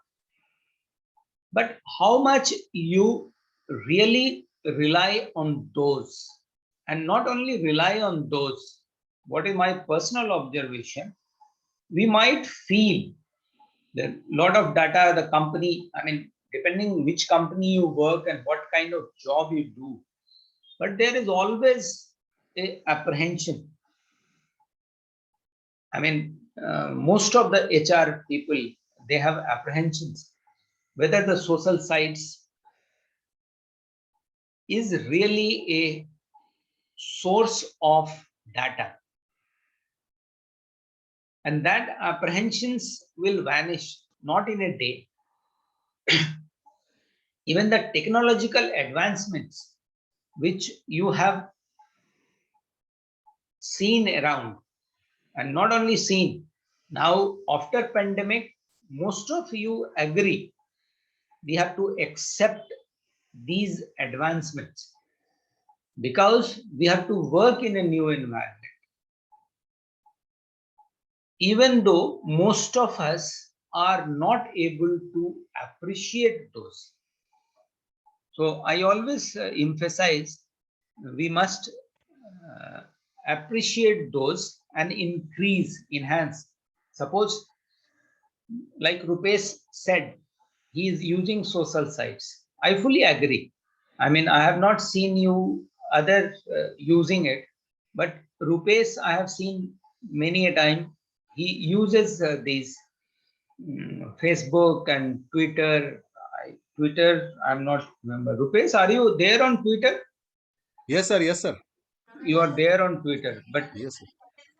But how much you really rely on those, and not only rely on those, what is my personal observation, we might feel that a lot of data the company, I mean, depending which company you work and what kind of job you do, but there is always a apprehension. I mean, most of the HR people, they have apprehensions whether the social sites is really a source of data, and that apprehensions will vanish not in a day. Even the technological advancements which you have seen around, and not only seen, now after pandemic, most of you agree we have to accept these advancements because we have to work in a new environment. Even though most of us are not able to appreciate those. So I always emphasize we must appreciate those and increase, enhance. Suppose, like Rupesh said, he is using social sites. I fully agree. I mean, I have not seen you other using it, but Rupesh, I have seen many a time he uses these Facebook and Twitter. Twitter, I'm not remember. Rupesh, are you there on Twitter? Yes, sir. Yes, sir. You are there on Twitter, but Yes, sir.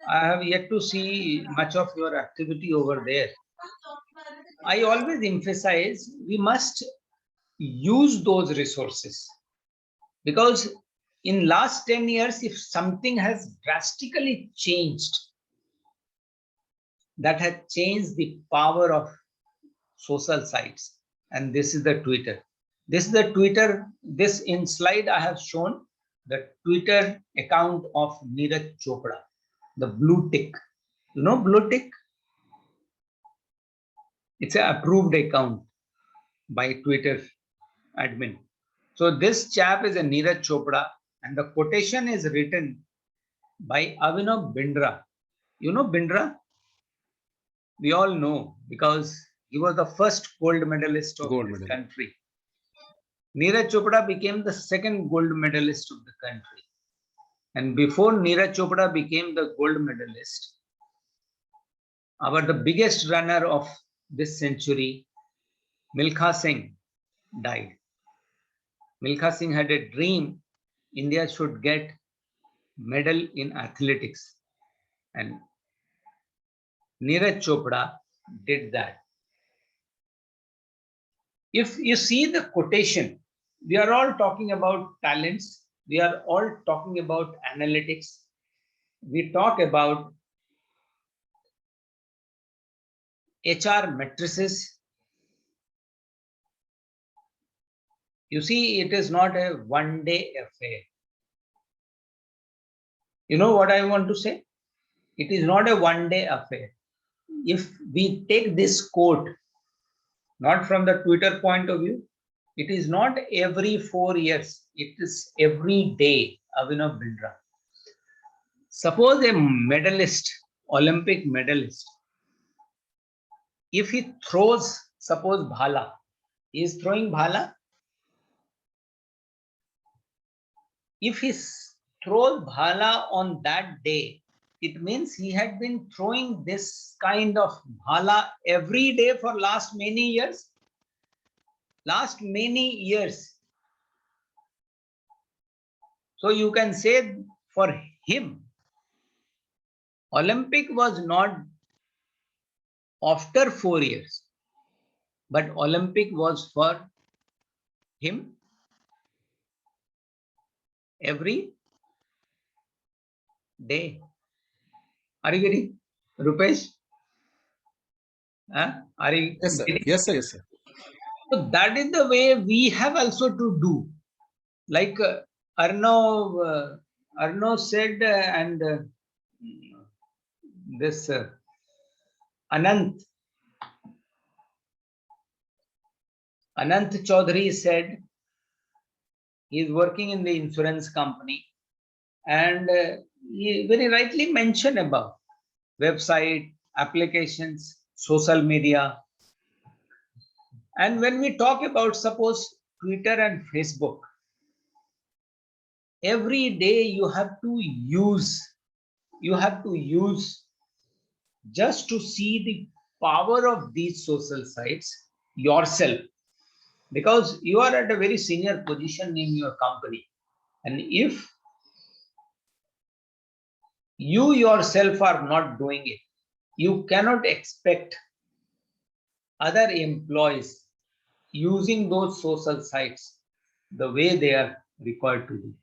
I have yet to see much of your activity over there. I always emphasize we must use those resources because in last 10 years, if something has drastically changed, that has changed the power of social sites. And this is the Twitter. This is the Twitter. This in slide I have shown the Twitter account of Neeraj Chopra, the blue tick. You know blue tick? It's an approved account by Twitter admin. So this chap is a Neeraj Chopra, and the quotation is written by Avinav Bindra. You know Bindra? We all know because he was the first gold medalist of Gold this medal. country. Neeraj Chopra became the second gold medalist of the country. And before Neeraj Chopra became the gold medalist, the biggest runner of this century, Milkha Singh, died. Milkha Singh had a dream India should get medal in athletics, and Neeraj Chopra did that. If you see the quotation, we are all talking about talents, we are all talking about analytics, we talk about HR matrices. You see, it is not a one-day affair. You know what I want to say? It is not a one-day affair. If we take this quote, not from the Twitter point of view, it is not every 4 years, it is every day, Avinav Bindra. Suppose a medalist, Olympic medalist, if he throws, suppose bhala, he is throwing bhala. If he throws bhala on that day, it means he had been throwing this kind of bhala every day for last many years. Last many years. So you can say for him, Olympic was not after 4 years, but Olympic was for him every day. Are you getting, Rupesh? Are you Yes, sir. getting? Yes, sir. Yes, sir. So that is the way we have also to do. Like Arnav said, and this Anant Chaudhary said he is working in the insurance company, and he very rightly mentioned about website, applications, social media. And when we talk about, suppose, Twitter and Facebook, every day you have to use just to see the power of these social sites yourself, because you are at a very senior position in your company, and if you yourself are not doing it, you cannot expect other employees using those social sites the way they are required to do,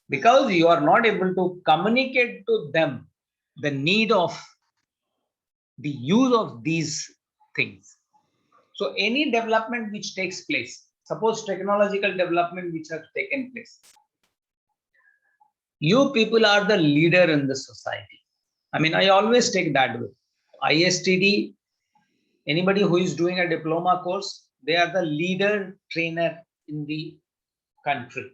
because you are not able to communicate to them the need of the use of these things. So any development which takes place, suppose technological development which has taken place, you people are the leader in the society. I mean, I always take that way. ISTD, anybody who is doing a diploma course, they are the leader trainer in the country.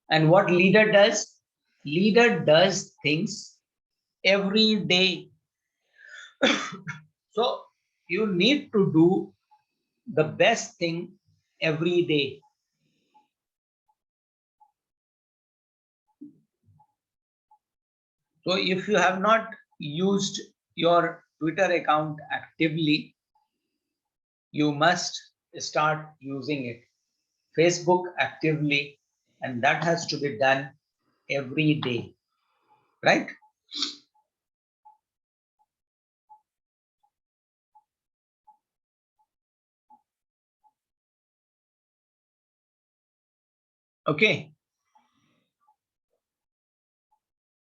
And what leader does? Leader does things every day. So you need to do the best thing every day. So if you have not used your Twitter account actively, you must start using it. Facebook actively, and that has to be done every day, right? Okay.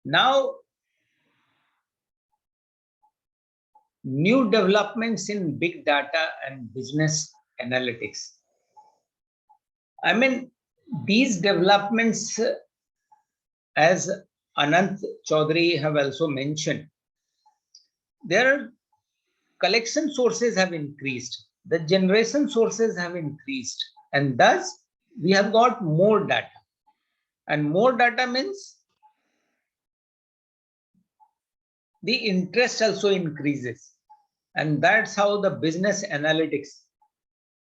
Now, new developments in big data and business analytics. I mean, these developments, as Anant Chaudhary have also mentioned, their collection sources have increased, the generation sources have increased, and thus we have got more data. And more data means the interest also increases. And that's how the business analytics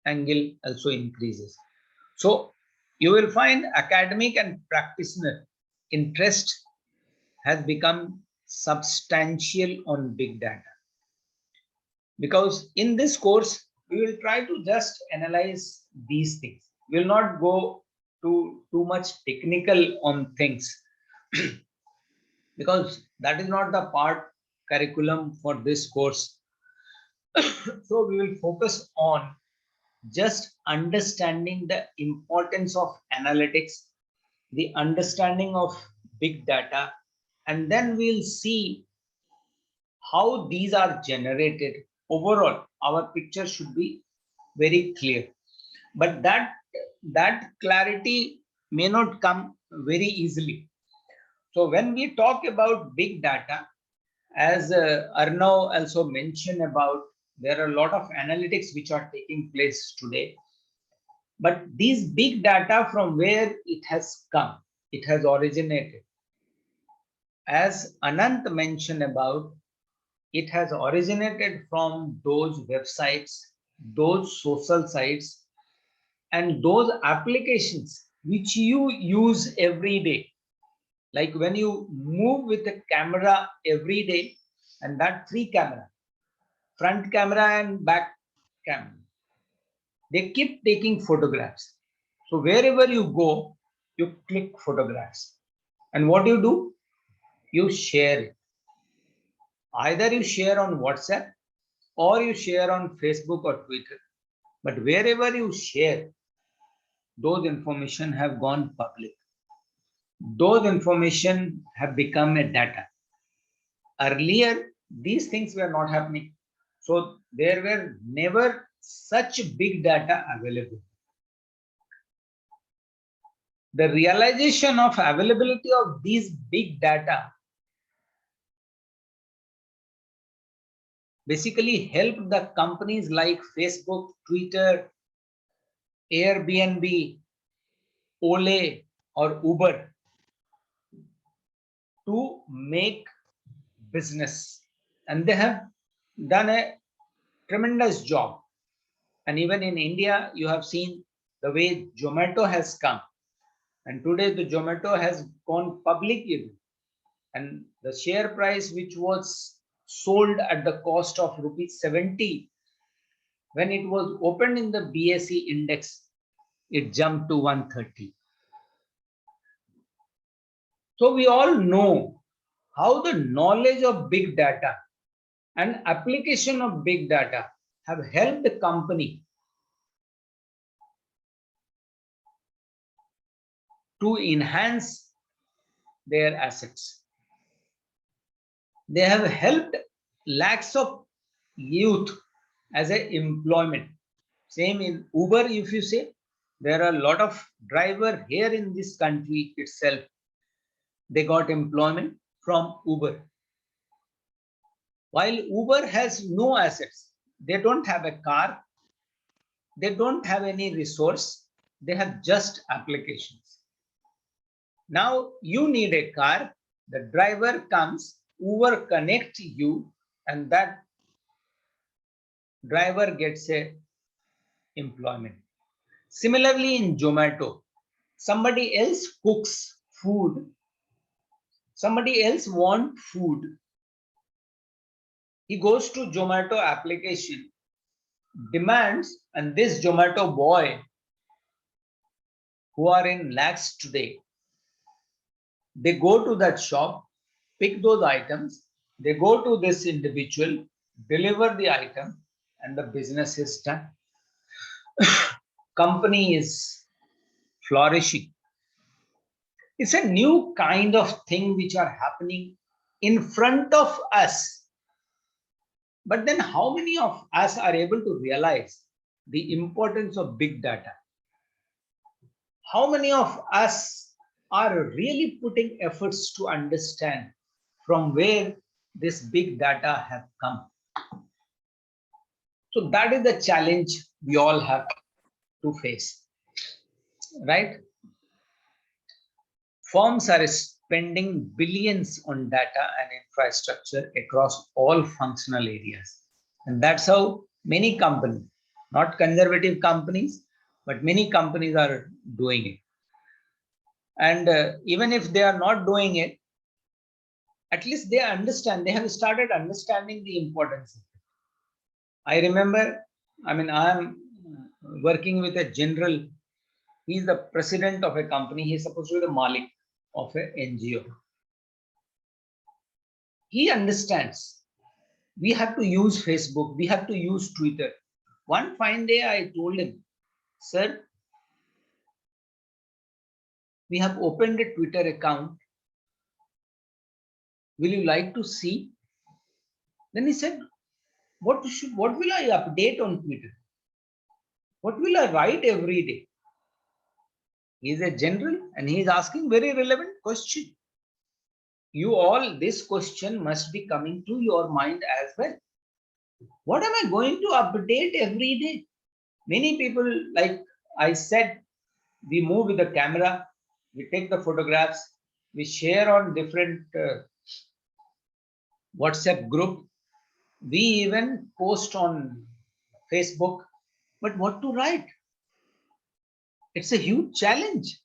angle also increases. So you will find academic and practitioner interest has become substantial on big data. Because in this course, we will try to just analyze these things. We will not go too much technical on things because that is not the part curriculum for this course. So we will focus on just understanding the importance of analytics, the understanding of big data, and then we'll see how these are generated. Overall, our picture should be very clear, but that clarity may not come very easily. So when we talk about big data, as Arnav also mentioned about, there are a lot of analytics which are taking place today. But these big data, from where it has come, it has originated. As Anant mentioned about, it has originated from those websites, those social sites, and those applications which you use every day. Like when you move with a camera every day, and that 3 camera, front camera and back camera, they keep taking photographs. So wherever you go, you click photographs. And what do? You share it. Either you share on WhatsApp or you share on Facebook or Twitter. But wherever you share, those information have gone public. Those information have become a data. Earlier, these things were not happening. So there were never such big data available. the realization of availability of these big data basically helped the companies like Facebook, Twitter, Airbnb, Ole, or Uber to make business. And they have done a tremendous job. And even in India, you have seen the way Zomato has come. And today the Zomato has gone public even. And the share price, which was sold at the cost of ₹70, when it was opened in the BSE index, it jumped to 130. So we all know how the knowledge of big data and application of big data have helped the company to enhance their assets. They have helped lakhs of youth as an employment. Same in Uber, if you say, there are a lot of drivers here in this country itself. They got employment from Uber. While Uber has no assets, they don't have a car, they don't have any resource, they have just applications. Now you need a car, the driver comes, Uber connects you, and that driver gets a employment. Similarly, in Zomato, somebody else cooks food, somebody else wants food. He goes to Zomato application, demands, and this Zomato boy, who are in lakhs today, they go to that shop, pick those items, they go to this individual, deliver the item, and the business is done. Company is flourishing. It's a new kind of thing which are happening in front of us. But then how many of us are able to realize the importance of big data? How many of us are really putting efforts to understand from where this big data have come? So that is the challenge we all have to face, right? Firms are spending billions on data and infrastructure across all functional areas. And that's how many companies, not conservative companies, but many companies are doing it. And even if they are not doing it, at least they understand, they have started understanding the importance of it. I remember, I am working with a general, he's the president of a company, he's supposed to be the Malik of an NGO. He understands we have to use Facebook, we have to use Twitter. One fine day I told him, sir, we have opened a Twitter account. Will you like to see? Then he said, what will I update on Twitter? What will I write every day? He is a general and he is asking very relevant question. You all, this question must be coming to your mind as well. What am I going to update every day? Many people, like I said, we move with the camera, we take the photographs, we share on different WhatsApp group, we even post on Facebook, but what to write? It's a huge challenge.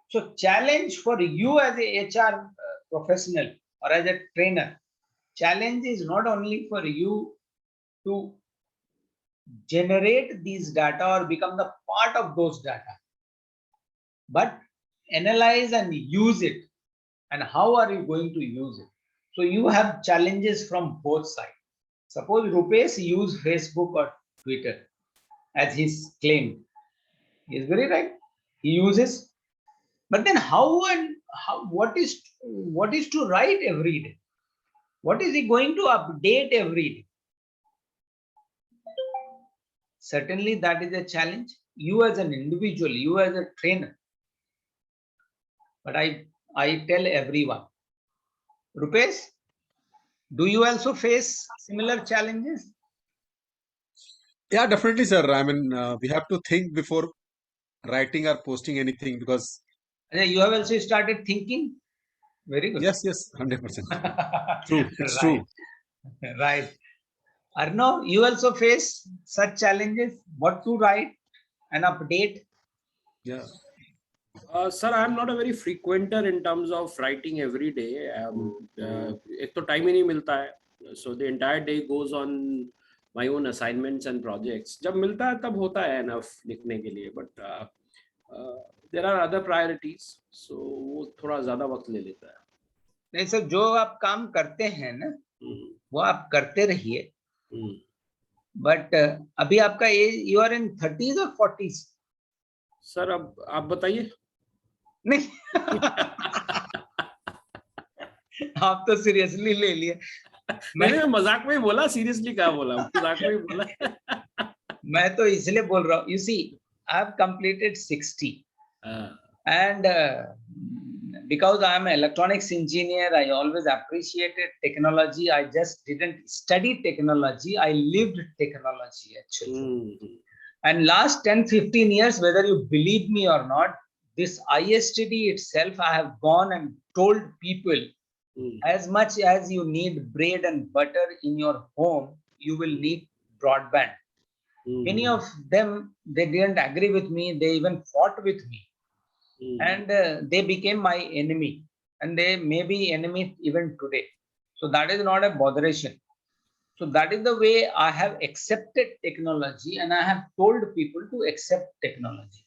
So challenge for you as a HR professional or as a trainer, challenge is not only for you to generate these data or become the part of those data, but analyze and use it. And how are you going to use it? So you have challenges from both sides. Suppose Rupesh use Facebook or Twitter as he's claimed. He is very right. He uses. But then what is to write every day? What is he going to update every day? Certainly that is a challenge. You as an individual, you as a trainer, but I tell everyone. Rupesh, do you also face similar challenges? Yeah, definitely, sir. I mean, we have to think before writing or posting anything because You have also started thinking? Very good. yes, 100%. True, it's Right, true. right. Arnav, you also face such challenges? What to write and update? Yeah. Sir, I am not a very frequenter in terms of writing every day. एक तो time ही नहीं मिलता है. So the entire day goes on my own assignments and projects. जब मिलता है तब होता है enough लिखने के लिए. But there are other priorities. So वो थोड़ा ज़्यादा वक्त ले लेता है. नहीं सर, जो आप काम करते हैं ना, वो आप करते रहिए. बट अभी आपका as, you are in 30s और 40s? सर अब आप बताइए. नहीं आप तो सीरियसली ले लिए. मैंने मजाक में ही बोला, सीरियसली क्या बोला, मजाक में ही बोला. मैं तो इसलिए बोल रहा हूँ. You see, I have completed 60 and because I am an electronics engineer, I always appreciated technology. I just didn't study technology, I lived technology actually. And last 10-15 years, whether you believe me or not, this ISTD itself, I have gone and told people, as much as you need bread and butter in your home, you will need broadband. Many of them, they didn't agree with me, they even fought with me. And they became my enemy, and they may be enemy even today. So that is not a botheration. So that is the way I have accepted technology, and I have told people to accept technology.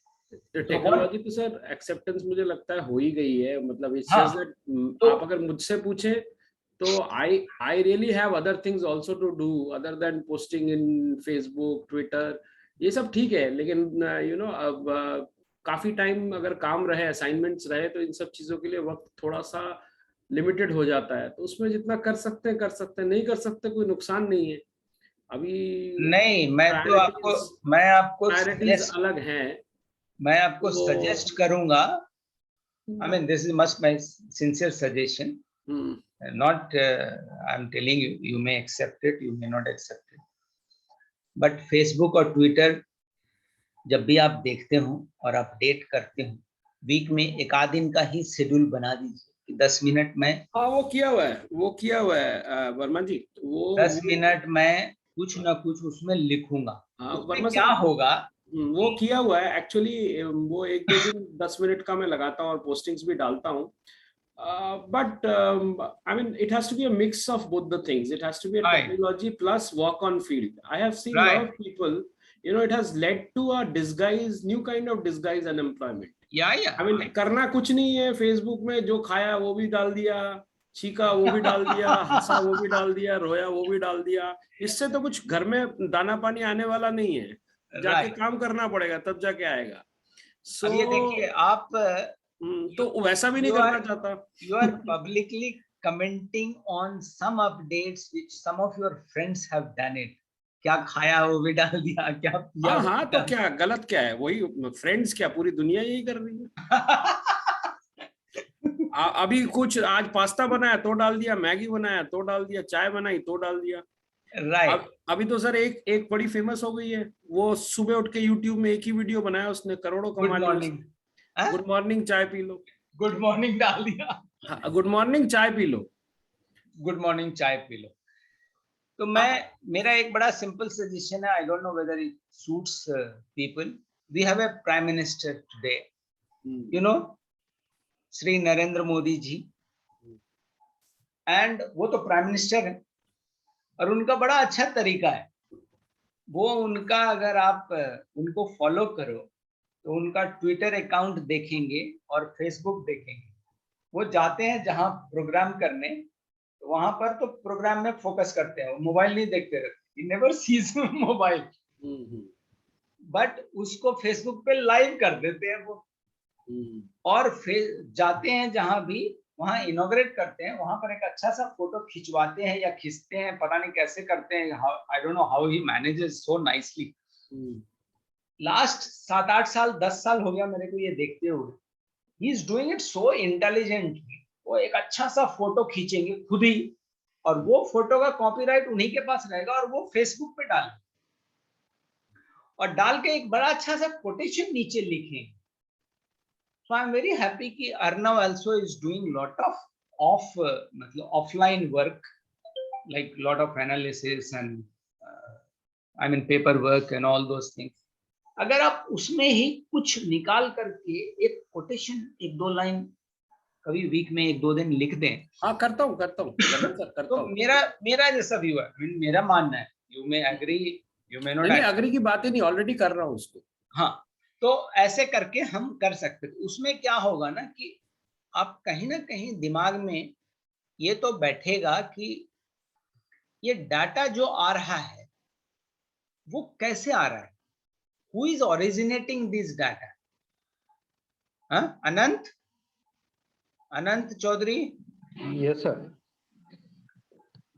Technology तो sir acceptance मुझे लगता है हो ही गई है. मतलब it's just that आप अगर मुझसे पूछे तो I really have other things also to do other than posting in Facebook, Twitter. ये सब ठीक है, लेकिन यू नो अब काफी टाइम अगर काम रहे, असाइनमेंट्स रहे, तो इन सब चीजों के लिए वक्त थोड़ा सा लिमिटेड हो जाता है. तो उसमें जितना कर सकते हैं, नहीं कर सकते कोई नुकसान नहीं है. अभी नहीं, मैं आपको प्रायोरिटीज अलग हैं. मैं आपको सजेस्ट करूंगा. I mean, this is must my sincere suggestion. Not I'm telling you, you may accept it, you may not accept it. But Facebook और Twitter जब भी आप देखते हो और अपडेट करते हो, वीक में एक आध दिन का ही शेड्यूल बना दीजिए कि 10 मिनट में. हाँ, वो किया हुआ है वर्मा जी. वो 10 मिनट में कुछ ना कुछ उसमें लिखूंगा. वर्मा क्या होगा, वो किया हुआ है एक्चुअली. वो 1-2 दिन 10 मिनट का मैं लगाता हूँ और पोस्टिंग्स भी डालता हूँ. But I mean, it has to be a mix of both the things. It has to be a technology plus work on field. I have seen a lot of people, you know, it has led to a new kind of disguise unemployment. Yeah. I mean, करना कुछ नहीं है. Facebook में जो खाया वो भी डाल दिया, चीखा वो भी डाल दिया, हंसा वो भी डाल दिया, रोया वो भी डाल दिया. इससे तो कुछ घर में दाना पानी आने वाला नहीं है. जाके काम करना पड़ेगा, तब जाके आएगा. So ये देखिए, आप तो वैसा भी नहीं करना चाहता. You are publicly commenting on some updates which some of your friends have done it. क्या खाया वो भी डाल दिया, क्या पिया. हाँ, तो क्या गलत क्या है? वही फ्रेंड्स, क्या पूरी दुनिया यही कर रही है. अभी कुछ आज पास्ता बनाया तो डाल दिया, मैगी बनाया तो डाल दिया, चाय बनाई तो डाल दिया. राइट. अभी तो सर एक बड़ी फेमस हो गई है. वो सुबह उठ के यूट्यूब में एक ही वीडियो बनाया, उसने करोड़ों कमा लिए. गुड मॉर्निंग चाय पी लो. गुड मॉर्निंग डाल दिया. गुड मॉर्निंग चाय पी लो. गुड मॉर्निंग चाय पी लो. तो मेरा एक बड़ा सिंपल सजेशन है. I don't know whether it suits people. We have a prime minister today, you know, Shri Narendra Modi ji. And वो तो प्राइम मिनिस्टर है और उनका बड़ा अच्छा तरीका है. वो उनका, अगर आप उनको फॉलो करो तो उनका ट्विटर अकाउंट देखेंगे और फेसबुक देखेंगे. वो जाते हैं जहां प्रोग्राम करने, तो वहां पर तो प्रोग्राम में फोकस करते हैं, वो मोबाइल नहीं देखते रहते. He never sees mobile. But उसको फेसबुक पे लाइव कर देते हैं वो. और जाते हैं जहां भी, वहां इनॉग्रेट करते हैं, वहां पर एक अच्छा सा फोटो खिंचवाते हैं या खींचते हैं, पता नहीं कैसे करते हैं. आई don't know how he manages so nicely. Last 7-8 साल 10 साल हो गया मेरे को ये देखते हुए. He is doing it so intelligently. वो एक अच्छा सा फोटो खींचेंगे खुद ही, और वो फोटो का कॉपीराइट उन्हीं के पास रहेगा, और वो फेसबुक पे डालेंगे, और डाल के एक बड़ा अच्छा सा कोटेशन नीचे लिखेंगे। So I'm very happy कि Arnav also is doing lot of मतलब offline work, like lot of analysis and I mean paper work and all those things. अगर आप उसमें ही कुछ निकाल करके एक कोटेशन, एक दो लाइन कभी वीक में एक दो दिन लिख दें, हाँ करता हूँ सर, करता तो हूँ। मेरा जैसा व्यू है, मेरा मानना है, you may agree you may not नहीं, अग्री की बात ही नहीं, ऑलरेडी कर रहा हूँ उसको। हाँ, तो ऐसे करके हम कर सकते थे। उसमें क्या होगा ना कि आप कहीं ना कहीं दिमाग में ये तो बैठेगा कि ये डाटा जो आ रहा है वो कैसे आ रहा है, who is originating this data. Anant Chaudhary, yes sir.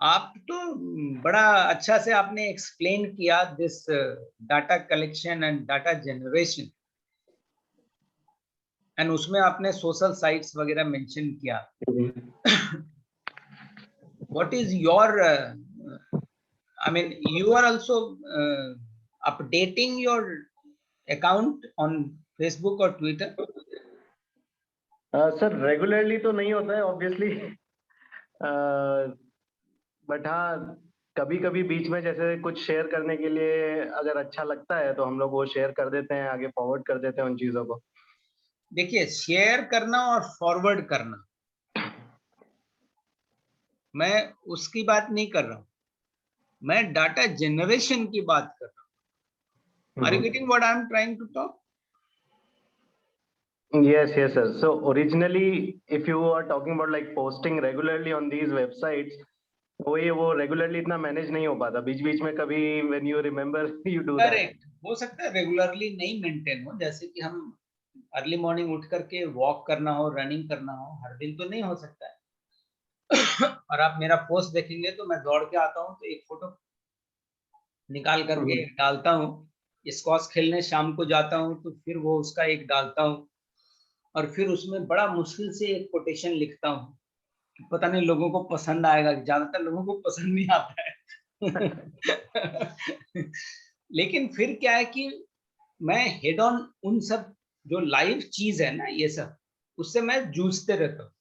आप तो बड़ा अच्छा से आपने एक्सप्लेन किया this data collection and data generation, and उसमें आपने सोशल साइट्स वगैरह मेंशन किया। What is your I mean, you are also updating your account on Facebook or Twitter? Sir regularly तो नहीं होता है ऑब्वियसली, बट हाँ कभी कभी बीच में जैसे कुछ शेयर करने के लिए अगर अच्छा लगता है तो हम लोग वो शेयर कर देते हैं, आगे फॉरवर्ड कर देते हैं उन चीजों को। देखिए, शेयर करना और फॉरवर्ड करना, मैं उसकी बात नहीं कर रहा हूं, मैं डाटा जनरेशन की बात कर रहा हूं। Are you getting what I am trying to talk? Yes, yes, sir. So originally, if you are talking about like posting regularly on these websites, वो regularly इतना manage नहीं हो पाता, बीच बीच में कभी when you remember you do that. Correct, हो सकता है रेगुलरली नहीं मेंटेन हो, जैसे कि हम अर्ली मॉर्निंग उठ करके वॉक करना हो, रनिंग करना हो, हर दिन तो नहीं हो सकता है। और आप मेरा पोस्ट देखेंगे तो मैं दौड़ के आता हूँ तो एक फोटो निकाल करके डालता हूँ, स्क्वॉश खेलने शाम को जाता हूँ तो फिर वो उसका एक डालता हूँ, और फिर उसमें बड़ा मुश्किल से एक कोटेशन लिखता हूँ। पता नहीं लोगों को पसंद आएगा, ज्यादातर लोगों को पसंद नहीं आता है। लेकिन फिर क्या है कि मैं हेड ऑन उन सब जो लाइव चीज है ना, ये सब उससे मैं जूझते रहता हूँ,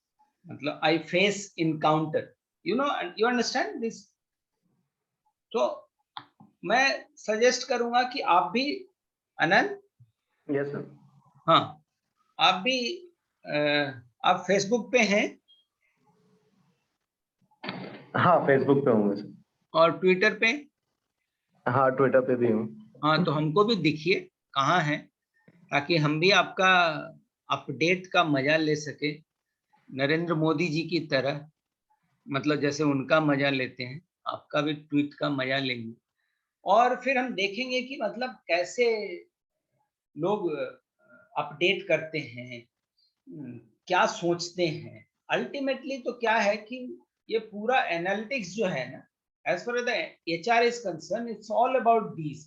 मतलब I face encounter, you know, you understand this. तो मैं सजेस्ट करूंगा कि आप भी, अनंत, Yes, sir. हाँ, आप भी आप फेसबुक पे हैं हाँ फेसबुक पे हूँ सर। और ट्विटर पे? हाँ ट्विटर पे भी हूँ। हाँ, तो हमको भी दिखिए कहाँ हैं, ताकि हम भी आपका अपडेट का मजा ले सके, नरेंद्र मोदी जी की तरह, मतलब जैसे उनका मजा लेते हैं, आपका भी ट्वीट का मजा लेंगे, और फिर हम देखेंगे कि मतलब कैसे लोग अपडेट करते हैं, क्या सोचते हैं। अल्टीमेटली तो क्या है कि ये पूरा एनालिटिक्स जो है ना, as far as the HR is concern, it's all about this.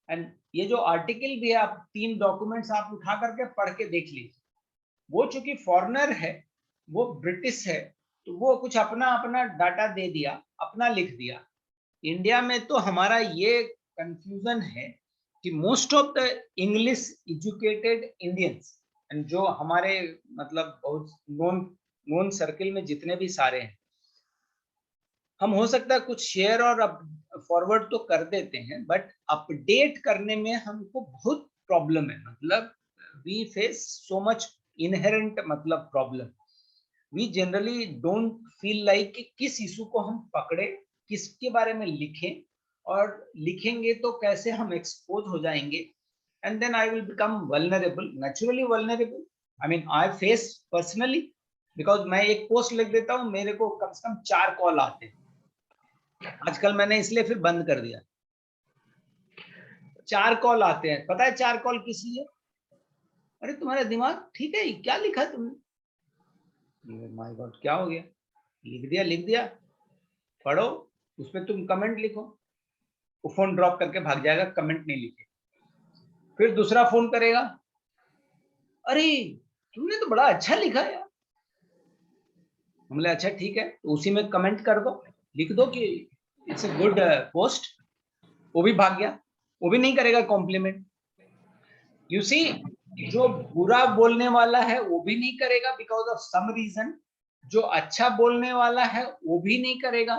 And ये जो आर्टिकल भी है, आप 3 डॉक्यूमेंट्स आप उठा करके पढ़ के देख लीजिए। वो चूंकि फॉरेनर है, वो ब्रिटिश है, तो वो कुछ अपना अपना डाटा दे दिया, अपना लिख दिया। इंडिया में तो हमारा ये कंफ्यूजन है कि most of the English educated Indians, and जो हमारे मतलब बहुत नोन सर्किल में जितने भी सारे हैं, हम हो सकता है कुछ शेयर और फॉरवर्ड तो कर देते हैं, बट अपडेट करने में हमको बहुत प्रॉब्लम है। मतलब we face so much inherent मतलब problem. We generally don't feel like कि किस इशू को हम पकड़े, किसके बारे में लिखें, और लिखेंगे तो कैसे हम एक्सपोज हो जाएंगे, and then I will become vulnerable, naturally vulnerable. I mean I face personally, because मैं एक पोस्ट लिख देता हूँ, मेरे को कम से कम 4 कॉल आते हैं। आजकल मैंने इसलिए फिर बंद कर दिया, 4 कॉल आते हैं। पता है 4 कॉल किस लिए? अरे तुम्हारा दिमाग ठीक है, क्या लिखा तुमने? माय गॉड, क्या हो गया? लिख दिया, पढ़ो, उस पर तुम कमेंट लिखो। वो फोन ड्रॉप करके भाग जाएगा, कमेंट नहीं लिखे। फिर दूसरा फोन करेगा, अरे तुमने तो बड़ा अच्छा लिखा यार। हम बोले अच्छा ठीक है, तो उसी में कमेंट कर दो, लिख दो कि इट्स अ गुड पोस्ट। वो भी भाग गया, वो भी नहीं करेगा कॉम्प्लीमेंट। यू सी, जो बुरा बोलने वाला है वो भी नहीं करेगा बिकॉज ऑफ सम रीजन, जो अच्छा बोलने वाला है वो भी नहीं करेगा।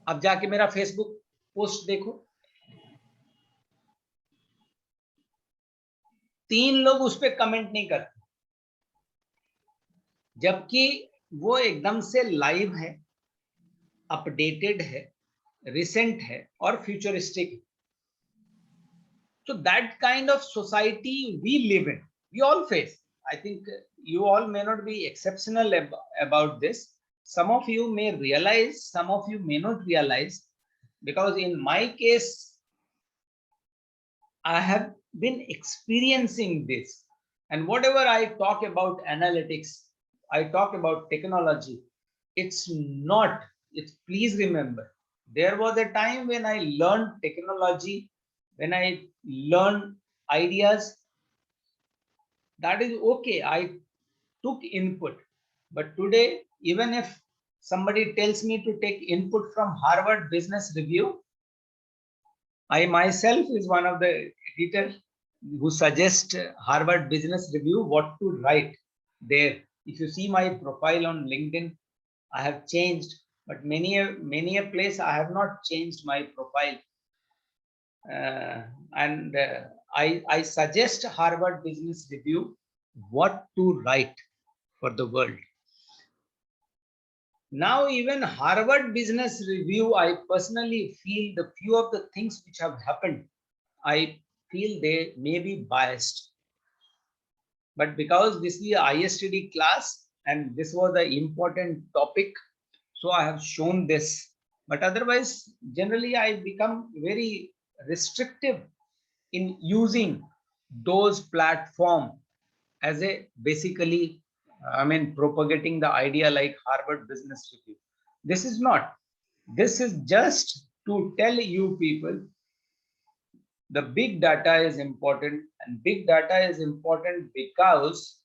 अब जाके मेरा फेसबुक पोस्ट देखो, 3 लोग उस पर कमेंट नहीं करते, जबकि वो एकदम से लाइव है, अपडेटेड है, रिसेंट है और futuristic. So that kind of society we live in, we all face. I think you all may not be exceptional about this. Some of you may realize, some of you may not realize, because in my case, I have been experiencing this. And whatever I talk about analytics, I talk about technology, it's not, it's, please remember, there was a time when I learned technology, when I learned ideas, that is okay, I took input. But today, even if somebody tells me to take input from Harvard Business Review, I myself is one of the editors who suggest Harvard Business Review what to write there. If you see my profile on LinkedIn, I have changed, but many a place I have not changed my profile. And I suggest Harvard Business Review what to write for the world. Now, even Harvard Business Review, I personally feel the few of the things which have happened, I feel they may be biased. But because this is a ISTD class and this was the important topic, so I have shown this. But otherwise, generally, I become very restrictive in using those platforms as a basically, I mean, propagating the idea like Harvard Business Review. This is not. This is just to tell you people the big data is important, and big data is important because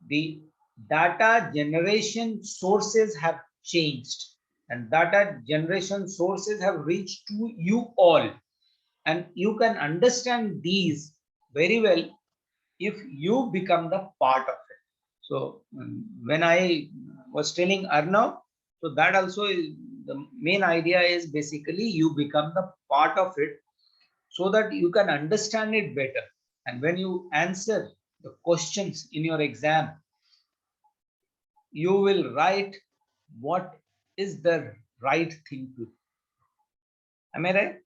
the data generation sources have changed, and data generation sources have reached to you all, and you can understand these very well if you become the part of it. So when I was telling Arnav, so that also is the main idea is basically you become the part of it so that you can understand it better. And when you answer the questions in your exam, you will write what is the right thing to do. Am I right?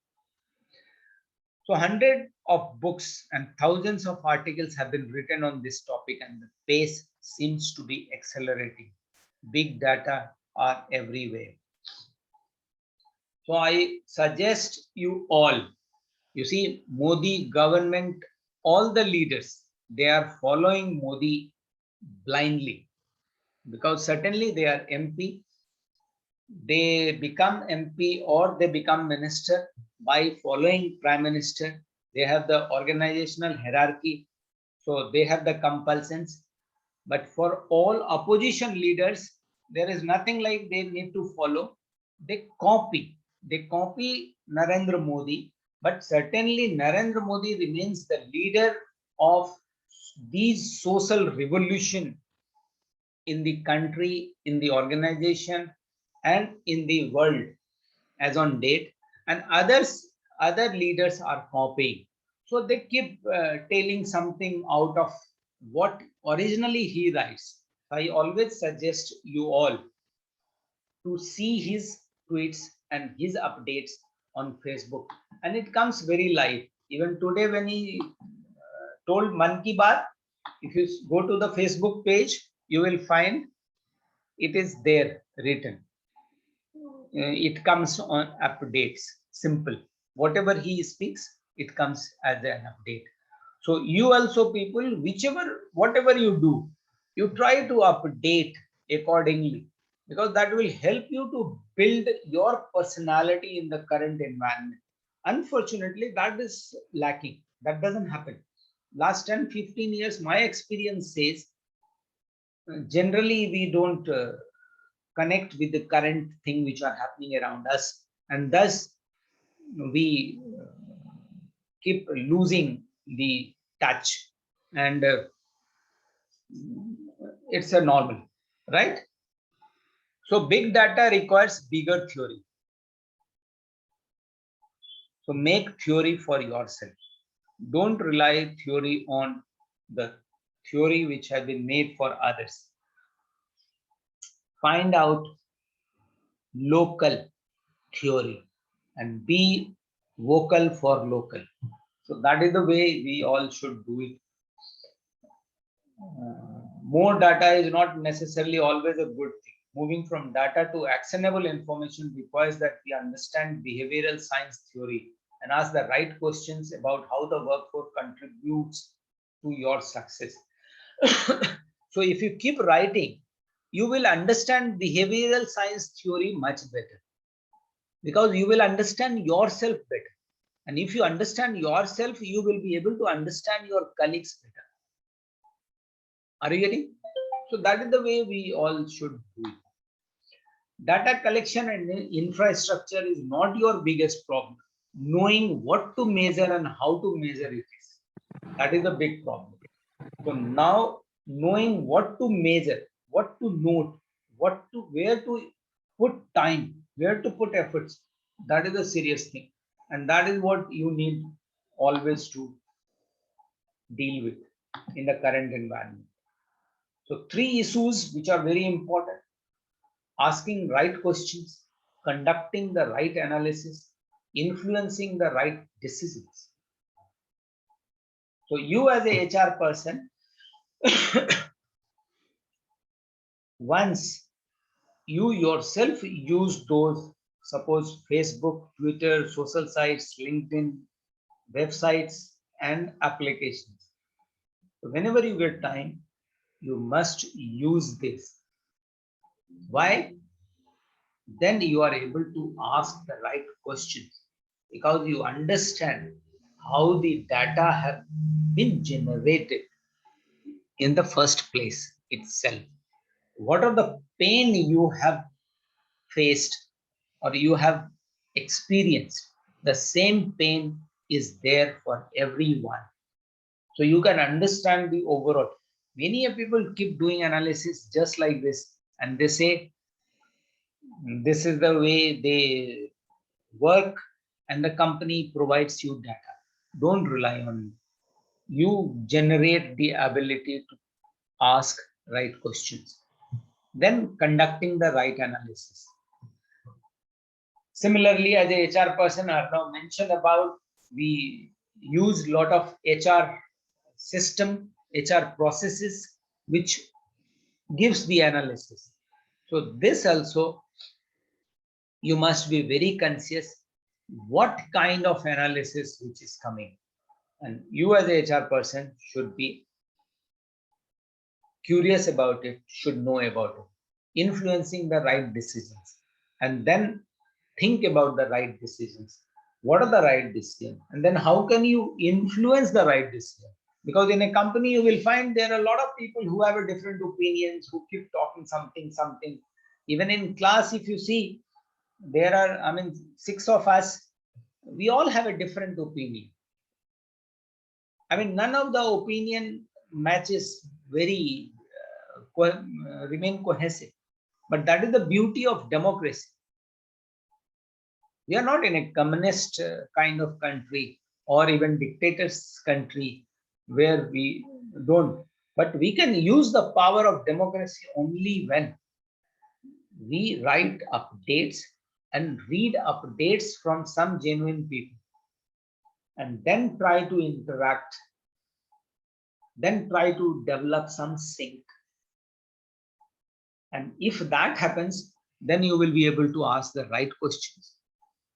So hundreds of books and thousands of articles have been written on this topic, and the pace seems to be accelerating. Big data are everywhere. So I suggest you all, you see, Modi government, all the leaders, they are following Modi blindly because certainly they are MP. They become MP or they become minister by following Prime Minister. They have the organizational hierarchy, so they have the compulsions. But for all opposition leaders, there is nothing like they need to follow. They copy. They copy Narendra Modi, but certainly Narendra Modi remains the leader of these social revolution in the country, in the organization, and in the world as on date, and other leaders are copying. So they keep telling something out of what originally he writes. I always suggest you all to see his tweets and his updates on Facebook, and it comes very live. Even today, when he told Man Ki Baat, if you go to the Facebook page, you will find it is there written. It comes on updates, simple. Whatever he speaks, it comes as an update. So you also people, whatever you do, you try to update accordingly, because that will help you to build your personality in the current environment. Unfortunately, that is lacking. That doesn't happen. Last 10, 15 years, my experience says generally we don't connect with the current thing which are happening around us, and thus we keep losing the touch, and it's a normal, right? So big data requires bigger theory. So make theory for yourself. Don't rely theory on the theory which has been made for others. Find out local theory and be vocal for local. So that is the way we all should do it. More data is not necessarily always a good thing. Moving from data to actionable information requires that we understand behavioral science theory and ask the right questions about how the workforce contributes to your success. So if you keep writing, you will understand behavioral science theory much better, because you will understand yourself better. And if you understand yourself, you will be able to understand your colleagues better. Are you getting? So that is the way we all should do it. Data collection and infrastructure is not your biggest problem. Knowing what to measure and how to measure it is. That is the big problem. So now knowing what to measure, what to note, where to put time, where to put efforts, that is a serious thing. And that is what you need always to deal with in the current environment. So 3 issues which are very important: asking right questions, conducting the right analysis, influencing the right decisions. So you as a HR person, once you yourself use those, suppose Facebook, Twitter, social sites, LinkedIn, websites, and applications. So whenever you get time, you must use this. Why? Then you are able to ask the right questions, because you understand how the data have been generated in the first place itself. What are the pain you have faced or you have experienced? The same pain is there for everyone. So you can understand the overall. Many people keep doing analysis just like this, and they say this is the way they work, and the company provides you data. Don't rely on it. You generate the ability to ask right questions, then conducting the right analysis. Similarly, as a HR person, I have now mentioned about, we use a lot of HR system, HR processes, which gives the analysis. So this also, you must be very conscious what kind of analysis which is coming. And you as a HR person should be curious about it, should know about it, influencing the right decisions, and then think about the right decisions. What are the right decisions? And then how can you influence the right decision? Because in a company, you will find there are a lot of people who have a different opinions, who keep talking something. Even in class, if you see, there are, 6 of us, we all have a different opinion. None of the opinion matches very remain cohesive. But that is the beauty of democracy. We are not in a communist kind of country or even dictator's country where we don't. But we can use the power of democracy only when we write updates and read updates from some genuine people, and then try to interact, then try to develop some sync. And if that happens, then you will be able to ask the right questions.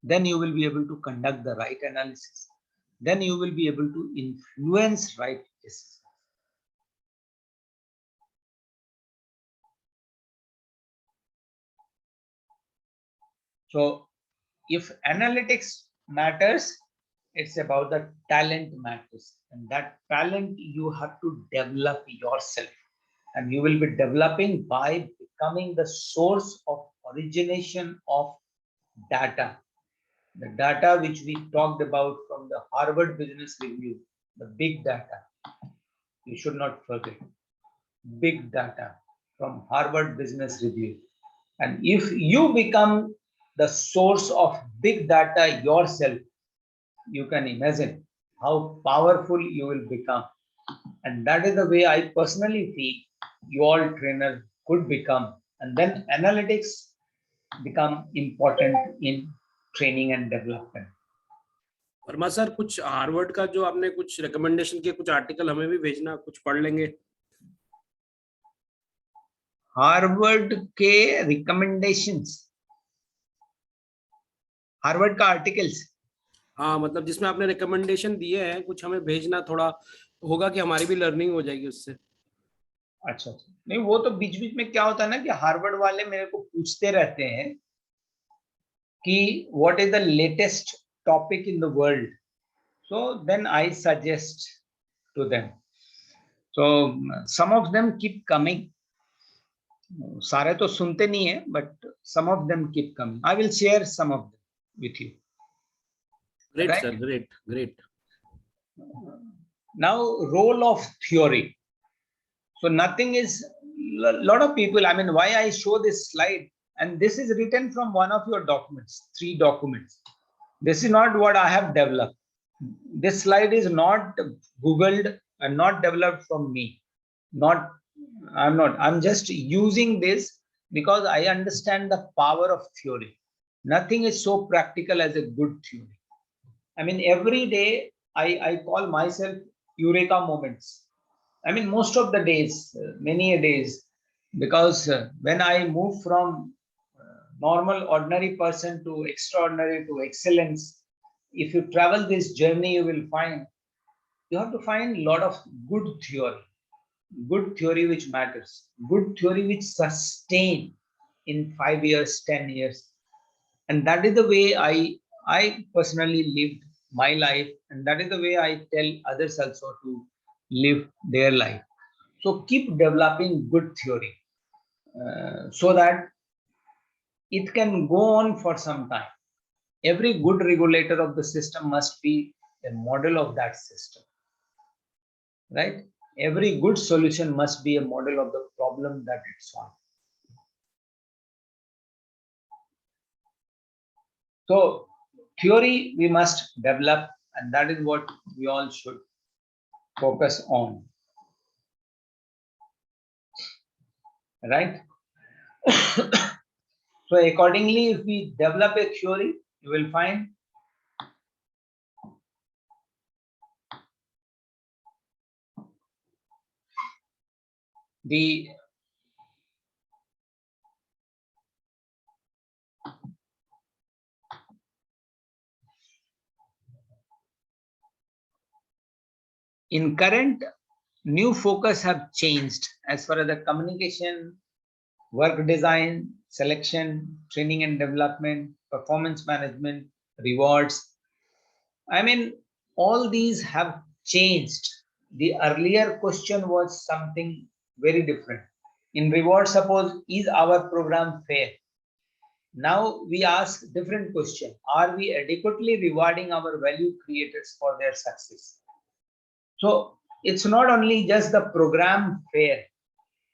Then you will be able to conduct the right analysis. Then you will be able to influence right decisions. So if analytics matters, it's about the talent matters. And that talent you have to develop yourself. and you will be developing by becoming the source of origination of data. The data which we talked about from the Harvard Business Review, the big data. You should not forget. Big data from Harvard Business Review. And if you become the source of big data yourself, you can imagine how powerful you will become. And that is the way I personally feel you all trainers could become. And then analytics become important in training and development. Verma sir, कुछ Harvard का जो आपने कुछ recommendation के कुछ article हमें भी भेजना, कुछ पढ़ लेंगे। हार्वर्ड के रिकमेंडेशंस, हार्वर्ड का आर्टिकल्स, हाँ मतलब जिसमें आपने रिकमेंडेशन दिए हैं कुछ हमें भेजना, थोड़ा होगा कि हमारी भी लर्निंग हो जाएगी उससे। अच्छा अच्छा, नहीं वो तो बीच बीच में क्या होता है ना कि हार्वर्ड वाले मेरे को पूछते रहते हैं कि what is the latest topic in the world, so then I suggest to them, so some of them keep coming, सारे तो सुनते नहीं है but some of them keep coming, I will share some of them with you. Great Right. Sir, great great. Now, role of theory. So nothing is, lot of people, I mean, why I show this slide, and this is written from one of your documents, 3 documents. This is not what I have developed. This slide is not Googled and not developed from me. I'm just using this because I understand the power of theory. Nothing is so practical as a good theory. I mean, every day I call myself Eureka moments. I mean, most of the days, many a days, because when I move from normal, ordinary person to extraordinary to excellence, if you travel this journey, you will find, you have to find a lot of good theory which matters, good theory which sustain in 5 years, 10 years. And that is the way I personally lived my life, and that is the way I tell others also to live their life. So keep developing good theory so that it can go on for some time. Every good regulator of the system must be a model of that system, right? Every good solution must be a model of the problem that it solves. So theory we must develop, and that is what we all should focus on, right? So accordingly, if we develop a theory, you will find the in current new focus have changed as far as the communication, work design, selection, training and development, performance management, rewards. I mean, all these have changed. The earlier question was something very different. In reward, suppose, is our program fair? Now we ask different question. Are we adequately rewarding our value creators for their success? So it's not only just the program fair,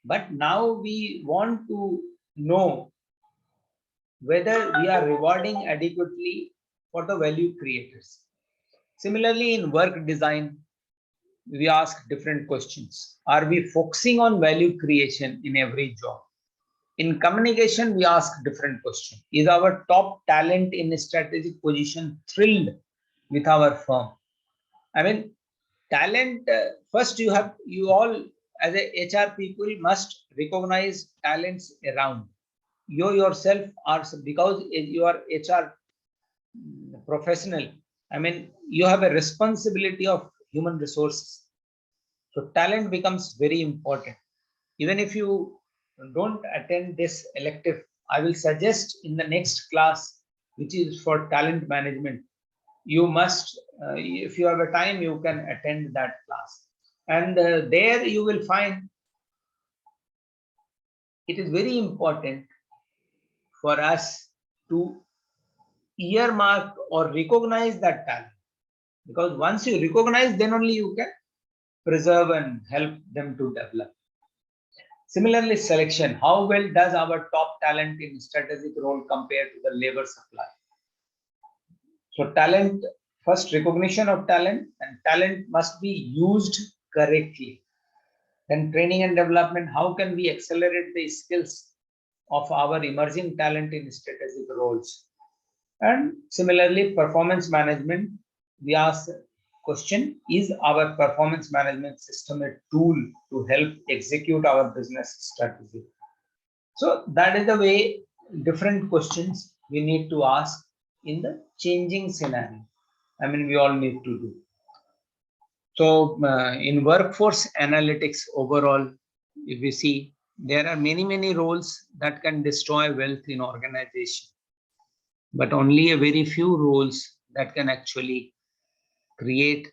but now we want to know whether we are rewarding adequately for the value creators. Similarly, in work design, we ask different questions. Are we focusing on value creation in every job? In communication, we ask different question. Is our top talent in a strategic position thrilled with our firm? I mean, talent, first you all as a HR people must recognize talents around. You yourself are, because you are HR professional, I mean, you have a responsibility of human resources. So talent becomes very important. Even if you don't attend this elective, I will suggest in the next class, which is for talent management, you must, if you have a time, you can attend that class. And there you will find it is very important for us to earmark or recognize that talent, because once you recognize, then only you can preserve and help them to develop. Similarly, selection. How well does our top talent in strategic role compare to the labor supply? So talent, first recognition of talent, and talent must be used correctly. Then training and development. How can we accelerate the skills of our emerging talent in strategic roles? And similarly, performance management. We ask question, is our performance management system a tool to help execute our business strategy? So that is the way, different questions we need to ask in the changing scenario. I mean, we all need to do. So in workforce analytics overall, if we see, there are many roles that can destroy wealth in organization, but only a very few roles that can actually create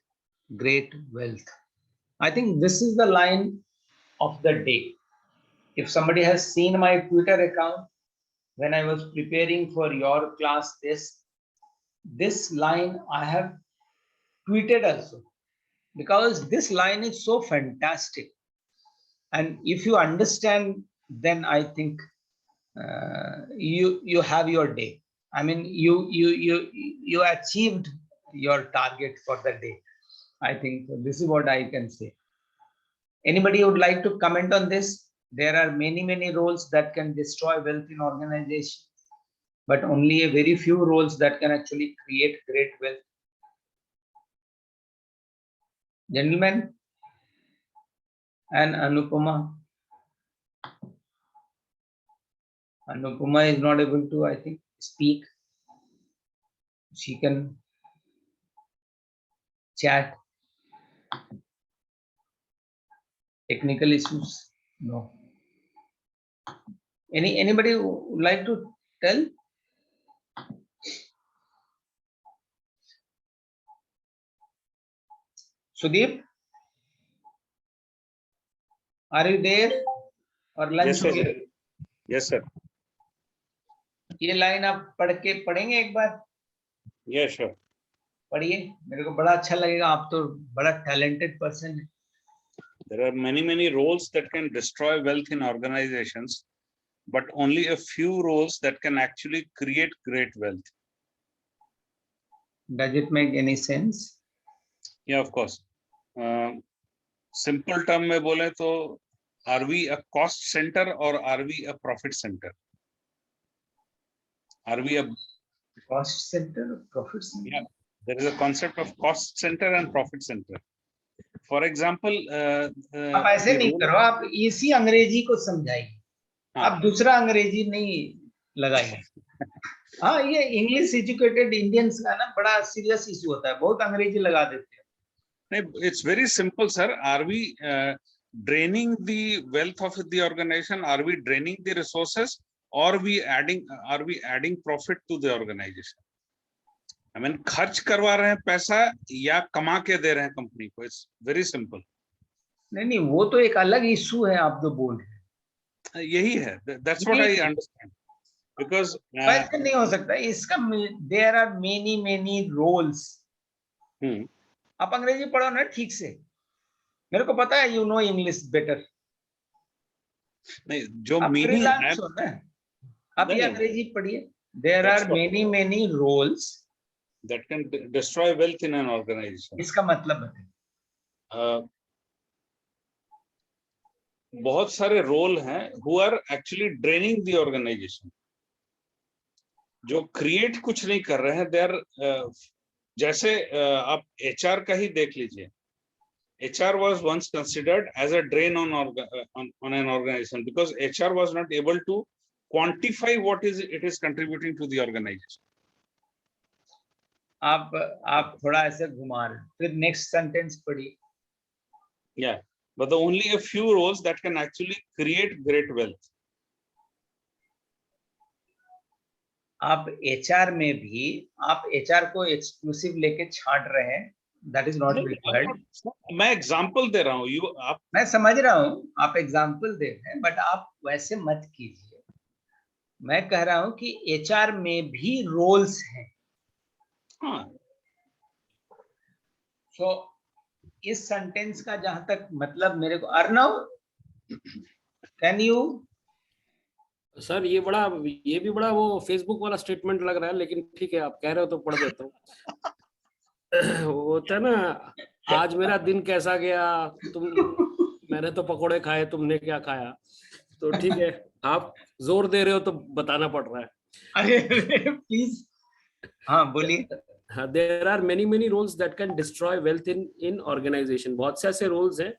great wealth. I think this is the line of the day. If somebody has seen my Twitter account, when I was preparing for your class, this line I have tweeted also, because this line is so fantastic. And if you understand, then I think you have your day. I mean, you achieved your target for the day. I think this is what I can say. Anybody would like to comment on this? There are many roles that can destroy wealth in organization, but only a very few roles that can actually create great wealth. Gentlemen, and Anupama. Anupama is not able to, I think, speak. She can chat. Technical issues? No. Anybody would like to tell? Sudeep, are you there? और Yes, lunch sir. हो गया? Yes, sir. ये line आप पढ़ेंगे एक बार? Yeah, sure. पढ़िए, मेरे को बड़ा अच्छा लगेगा, आप तो बड़ा टैलेंटेड पर्सन है. There are many roles that can destroy wealth in organizations, but only a few roles that can actually create great wealth. Does it make any sense? Yeah, of course. Simple term में बोले तो, are we a cost center or are we a profit center? Are we a Cost center or profit center? Yeah, there is a concept of cost center and profit center. For example, आप ऐसे नहीं करो, आप इसी अंग्रेजी को समझाइए. आप दूसरा अंग्रेजी नहीं लगाइए. हाँ, ये इंग्लिश एजुकेटेड इंडियंस का ना बड़ा सीरियस इशू होता है, बहुत अंग्रेजी लगा देते हैं. नहीं, it's very simple, sir. Are we draining the wealth of the organization? Are we draining the resources? Or are we adding profit to the organization? I mean, खर्च करवा रहे हैं पैसा या कमा के दे रहे हैं कंपनी को? It's very simple. नहीं, वो तो एक अलग इशू है आप जो बोल रहे हैं. यही है. That's what I understand. Because वैसे नहीं हो सकता इसका. There are many roles. आप अंग्रेजी पढ़ो ना ठीक से. मेरे को पता है you know English better. नहीं, जो आप फ्रीलांस हो ना, आप ये अंग्रेजी पढ़िए. There are many roles that can destroy wealth in an organization. इसका मतलब है बहुत सारे रोल हैं who are actually draining the organization, जो क्रिएट कुछ नहीं कर रहे हैं. they are जैसे आप HR का ही देख लीजिए. HR was once considered as a drain on an organization because HR was not able to quantify what it is contributing to the organization. आप थोड़ा ऐसे घुमा रहे हैं. फिर नेक्स्ट सेंटेंस पढ़िए. Yeah, but the only a few roles that can actually create great wealth. आप HR में भी आप HR को एक्सक्लूसिव लेके छांट रहे हैं, that is not required. मैं एग्जांपल दे रहा हूँ, आप मैं समझ रहा हूँ आप एग्जाम्पल दे रहे हैं, बट आप वैसे मत कीजिए। मैं कह रहा हूँ कि एचआर में भी रोल्स हैं। हाँ, सो इस सेंटेंस का जहां तक मतलब मेरे को, अर्नव कैन यू? सर ये भी बड़ा वो फेसबुक वाला स्टेटमेंट लग रहा है, लेकिन ठीक है आप कह रहे हो तो पढ़ देता हूँ। वो होता है ना, आज मेरा दिन कैसा गया, मैंने तो पकोड़े खाए, तुमने क्या खाया। तो ठीक है, आप जोर दे रहे हो तो बताना पड़ रहा है। अरे प्लीज, हाँ बोलिए। There are many roles that can destroy wealth in organization. बहुत से ऐसे roles हैं।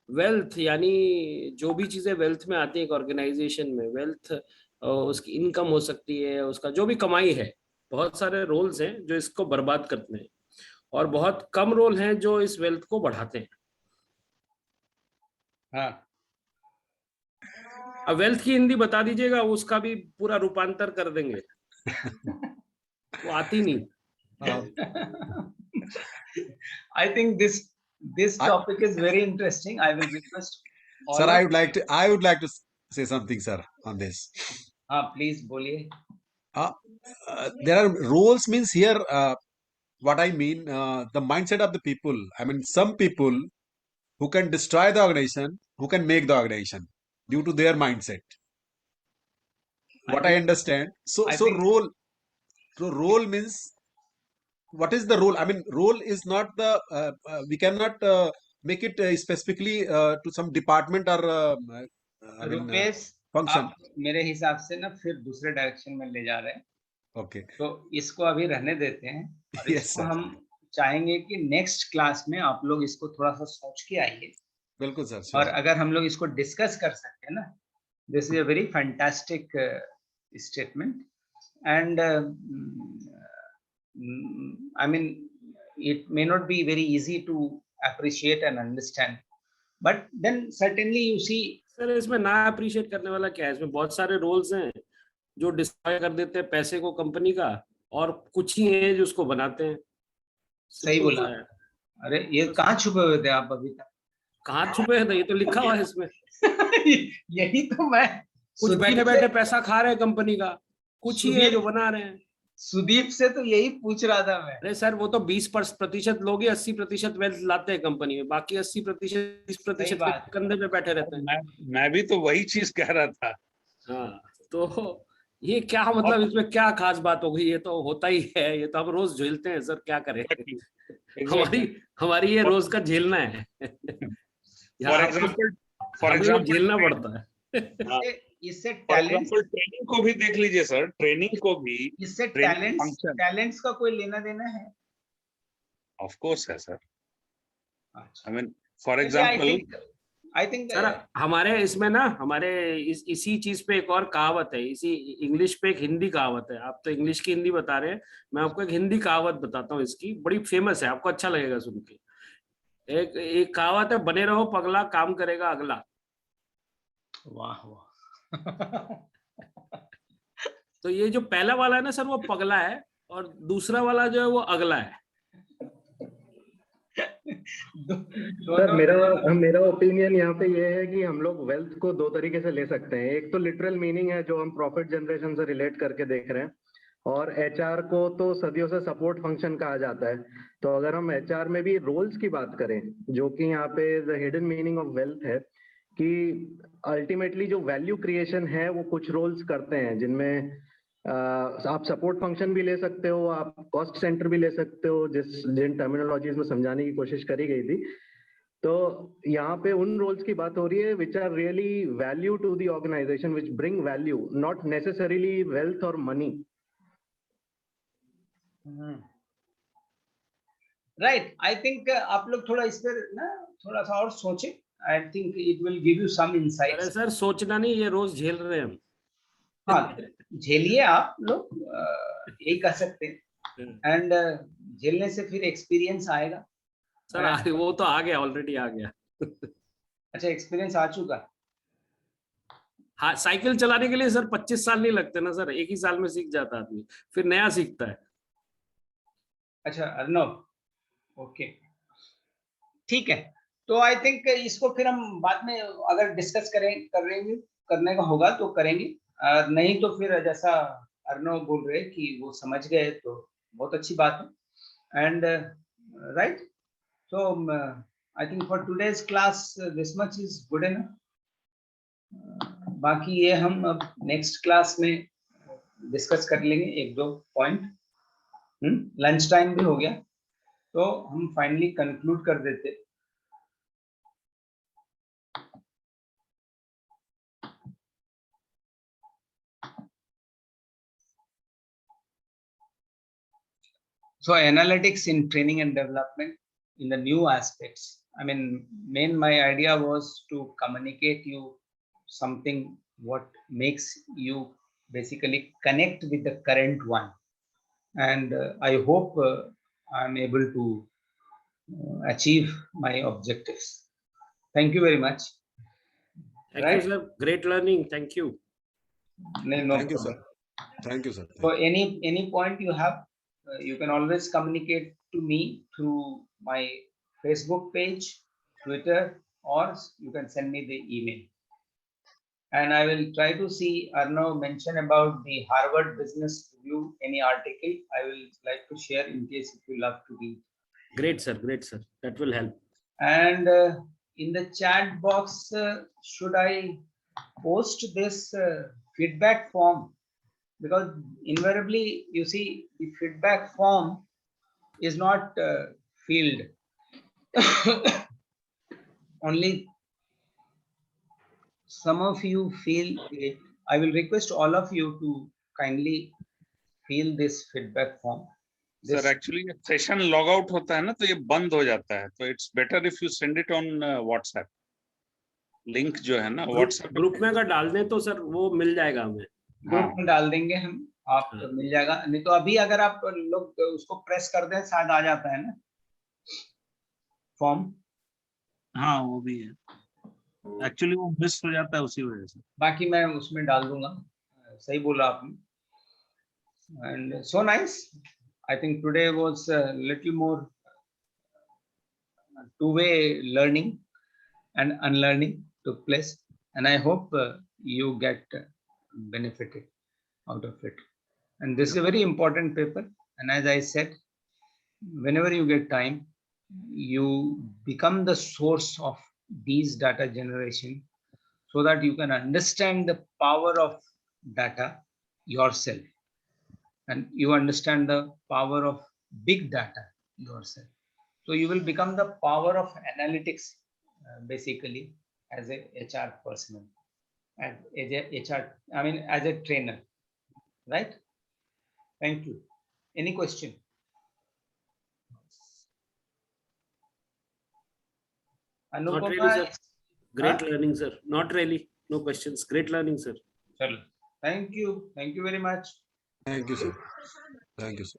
वेल्थ यानी जो भी चीजें वेल्थ में आती है एक ऑर्गेनाइजेशन में, वेल्थ उसकी इनकम हो सकती है, उसका जो भी कमाई है, बहुत सारे रोल्स हैं जो इसको बर्बाद करते हैं, और बहुत कम रोल हैं जो इस वेल्थ को बढ़ाते हैं। हाँ, अब वेल्थ की हिंदी बता दीजिएगा, उसका भी पूरा रूपांतर कर देंगे। वो आती नहीं। I think this topic is very interesting. I will request all Sir, of- I would like to say something, sir, on this. हाँ प्लीज बोलिए। There are roles means here. What I mean, the mindset of the people. I mean, some people who can destroy the organization, who can make the organization due to their mindset. What I understand. So role means, what is the role? I mean, role is not the we cannot make it specifically to some department or I mean, Rupesh, function. आप मेरे हिसाब से ना फिर दूसरे direction में ले जा रहे हैं। Okay. तो इसको अभी रहने देते हैं, और Yes, इसको sir. हम चाहेंगे कि नेक्स्ट क्लास में आप लोग इसको थोड़ा सा सोच के आइए, बिल्कुल सर, और sure. अगर हम लोग इसको डिस्कस कर सकते हैं ना, this is a very fantastic statement, and I mean it may not be very easy to appreciate and understand, but then certainly you see sir इसमें ना अप्रिशिएट करने वाला क्या है? इसमें बहुत सारे रोल्स हैं जो डिस्ट्रॉय कर देते हैं पैसे को कंपनी का, और कुछ ही है जो उसको बनाते हैं। सही बोला। अरे ये कहाँ छुपे हुए थे आप अभी तक? कहाँ छुपे हैं? ये तो लिखा हुआ है इसमें। यही तो मैं कुछ बैठे बैठे पैसा खा रहे हैं कंपनी का, कुछ ही है जो बना रहे हैं। सुदीप से तो यही पूछ रहा था मैं। अरे सर वो तो 20% लोग ही 80% वेल्थ लाते हैं कंपनी में, बाकी 80% 20% कंधे पे बैठे रहते हैं। मैं भी तो वही चीज कह रहा था। हाँ, तो ये क्या मतलब, इसमें क्या खास बात हो गई? ये तो होता ही है, ये तो हम रोज झेलते हैं सर, क्या करें। हमारी ये रोज का झेलना है। फॉर एग्जाम्पल झेलना पड़ता है। इससे टैलेंट ट्रेनिंग को भी देख लीजिए सर, ट्रेनिंग को भी, इससे टैलेंट्स का कोई लेना देना है? ऑफ कोर्स है सर। अच्छा, I mean for example I think sir हमारे इसमें ना, हमारे इसी चीज पे एक और कहावत है, इसी इंग्लिश पे एक हिंदी कहावत है। आप तो इंग्लिश की हिंदी बता रहे हैं, मैं आपको एक हिंदी कहावत बताता हूँ, इसकी बड़ी फेमस है, आपको अच्छा लगेगा सुन के। एक कहावत है, बने रहो पगला, काम करेगा अगला। वाह वाह। तो ये जो पहला वाला है ना सर, वो पगला है, और दूसरा वाला जो है वो अगला है। सर मेरा ओपिनियन यहाँ पे ये है कि हम लोग वेल्थ को दो तरीके से ले सकते हैं। एक तो लिटरल मीनिंग है जो हम प्रॉफिट जनरेशन से रिलेट करके देख रहे हैं, और एचआर को तो सदियों से सपोर्ट फंक्शन कहा जाता है। तो अगर हम एचआर में भी रोल्स की बात करें, जो कि यहाँ पे the hidden meaning of wealth है, कि अल्टीमेटली जो वैल्यू क्रिएशन है वो कुछ रोल्स करते हैं, जिनमें आप सपोर्ट फंक्शन भी ले सकते हो, आप कॉस्ट सेंटर भी ले सकते हो, जिन टर्मिनोलॉजीज में समझाने की कोशिश करी गई थी। तो यहाँ पे उन रोल्स की बात हो रही है which are really value to the organization, which bring value, not necessarily wealth or money. Right, I think आप लोग थोड़ा इस पर ना थोड़ा सा और सोचें। I think it will give you some insight. अरे सर सोचना नहीं, ये रोज झेल रहे हैं हम। हाँ, झेलिए आप लोग, यही कह सकते हैं। एंड झेलने से फिर एक्सपीरियंस आएगा सर। वो तो आ गया, ऑलरेडी आ गया। अच्छा, एक्सपीरियंस आ चुका। हाँ, साइकिल चलाने के लिए सर 25 साल नहीं लगते ना सर, एक ही साल में सीख जाता आदमी, फिर नया सीखता है। अच्छा अर्नव, ओके, ठीक है, तो आई थिंक इसको फिर हम बाद में अगर डिस्कस करने का होगा तो करेंगे, नहीं तो फिर जैसा अर्णव बोल रहे कि वो समझ गए तो बहुत अच्छी बात है। And right, so I think for today's class this much is good enough. बाकी ये हम अब नेक्स्ट क्लास में डिस्कस कर लेंगे, एक दो पॉइंट। लंच टाइम भी हो गया, तो हम फाइनली कंक्लूड कर देते। So analytics in training and development in the new aspects. I mean, my idea was to communicate you something what makes you basically connect with the current one. And I hope I'm able to achieve my objectives. Thank you very much. Thank you, sir. Great learning. Thank you. No Thank you, problem. sir. Thank you, sir. So any point you have, you can always communicate to me through my Facebook page, Twitter, or you can send me the email. And I will try to see Arnav mention about the Harvard Business Review, any article. I will like to share in case if you love to read. Great, sir. Great, sir. That will help. And in the chat box, should I post this feedback form? Because invariably, you see, the feedback form is not filled. Only some of you feel it. I will request all of you to kindly fill this feedback form. Sir, actually session log out होता है ना, तो ये बंद हो जाता है, तो it's better if you send it on WhatsApp. Link जो है ना WhatsApp ग्रुप में अगर डाल दें तो सर वो मिल जाएगा हमें। ग्रुप में डाल देंगे हम, आप मिल जाएगा। नहीं तो अभी अगर आप लोग उसको प्रेस कर दें शायद आ जाता है ना फॉर्म। हाँ वो भी है, एक्चुअली वो मिस हो जाता है उसी वजह से। बाकी मैं उसमें डाल दूंगा, सही बोला आपने। And so nice, I think today was little more two-way learning and unlearning took place, and I hope you get benefited out of it. And this is a very important paper, and as I said, whenever you get time, you become the source of these data generation so that you can understand the power of data yourself, and you understand the power of big data yourself. So you will become the power of analytics basically as a HR person, as a HR, I mean as a trainer, right? Thank you. Any question? Not really, sir. Great learning, sir. Not really. No questions. Great learning, sir. Thank you. Thank you very much. Thank you, sir. Thank you, sir.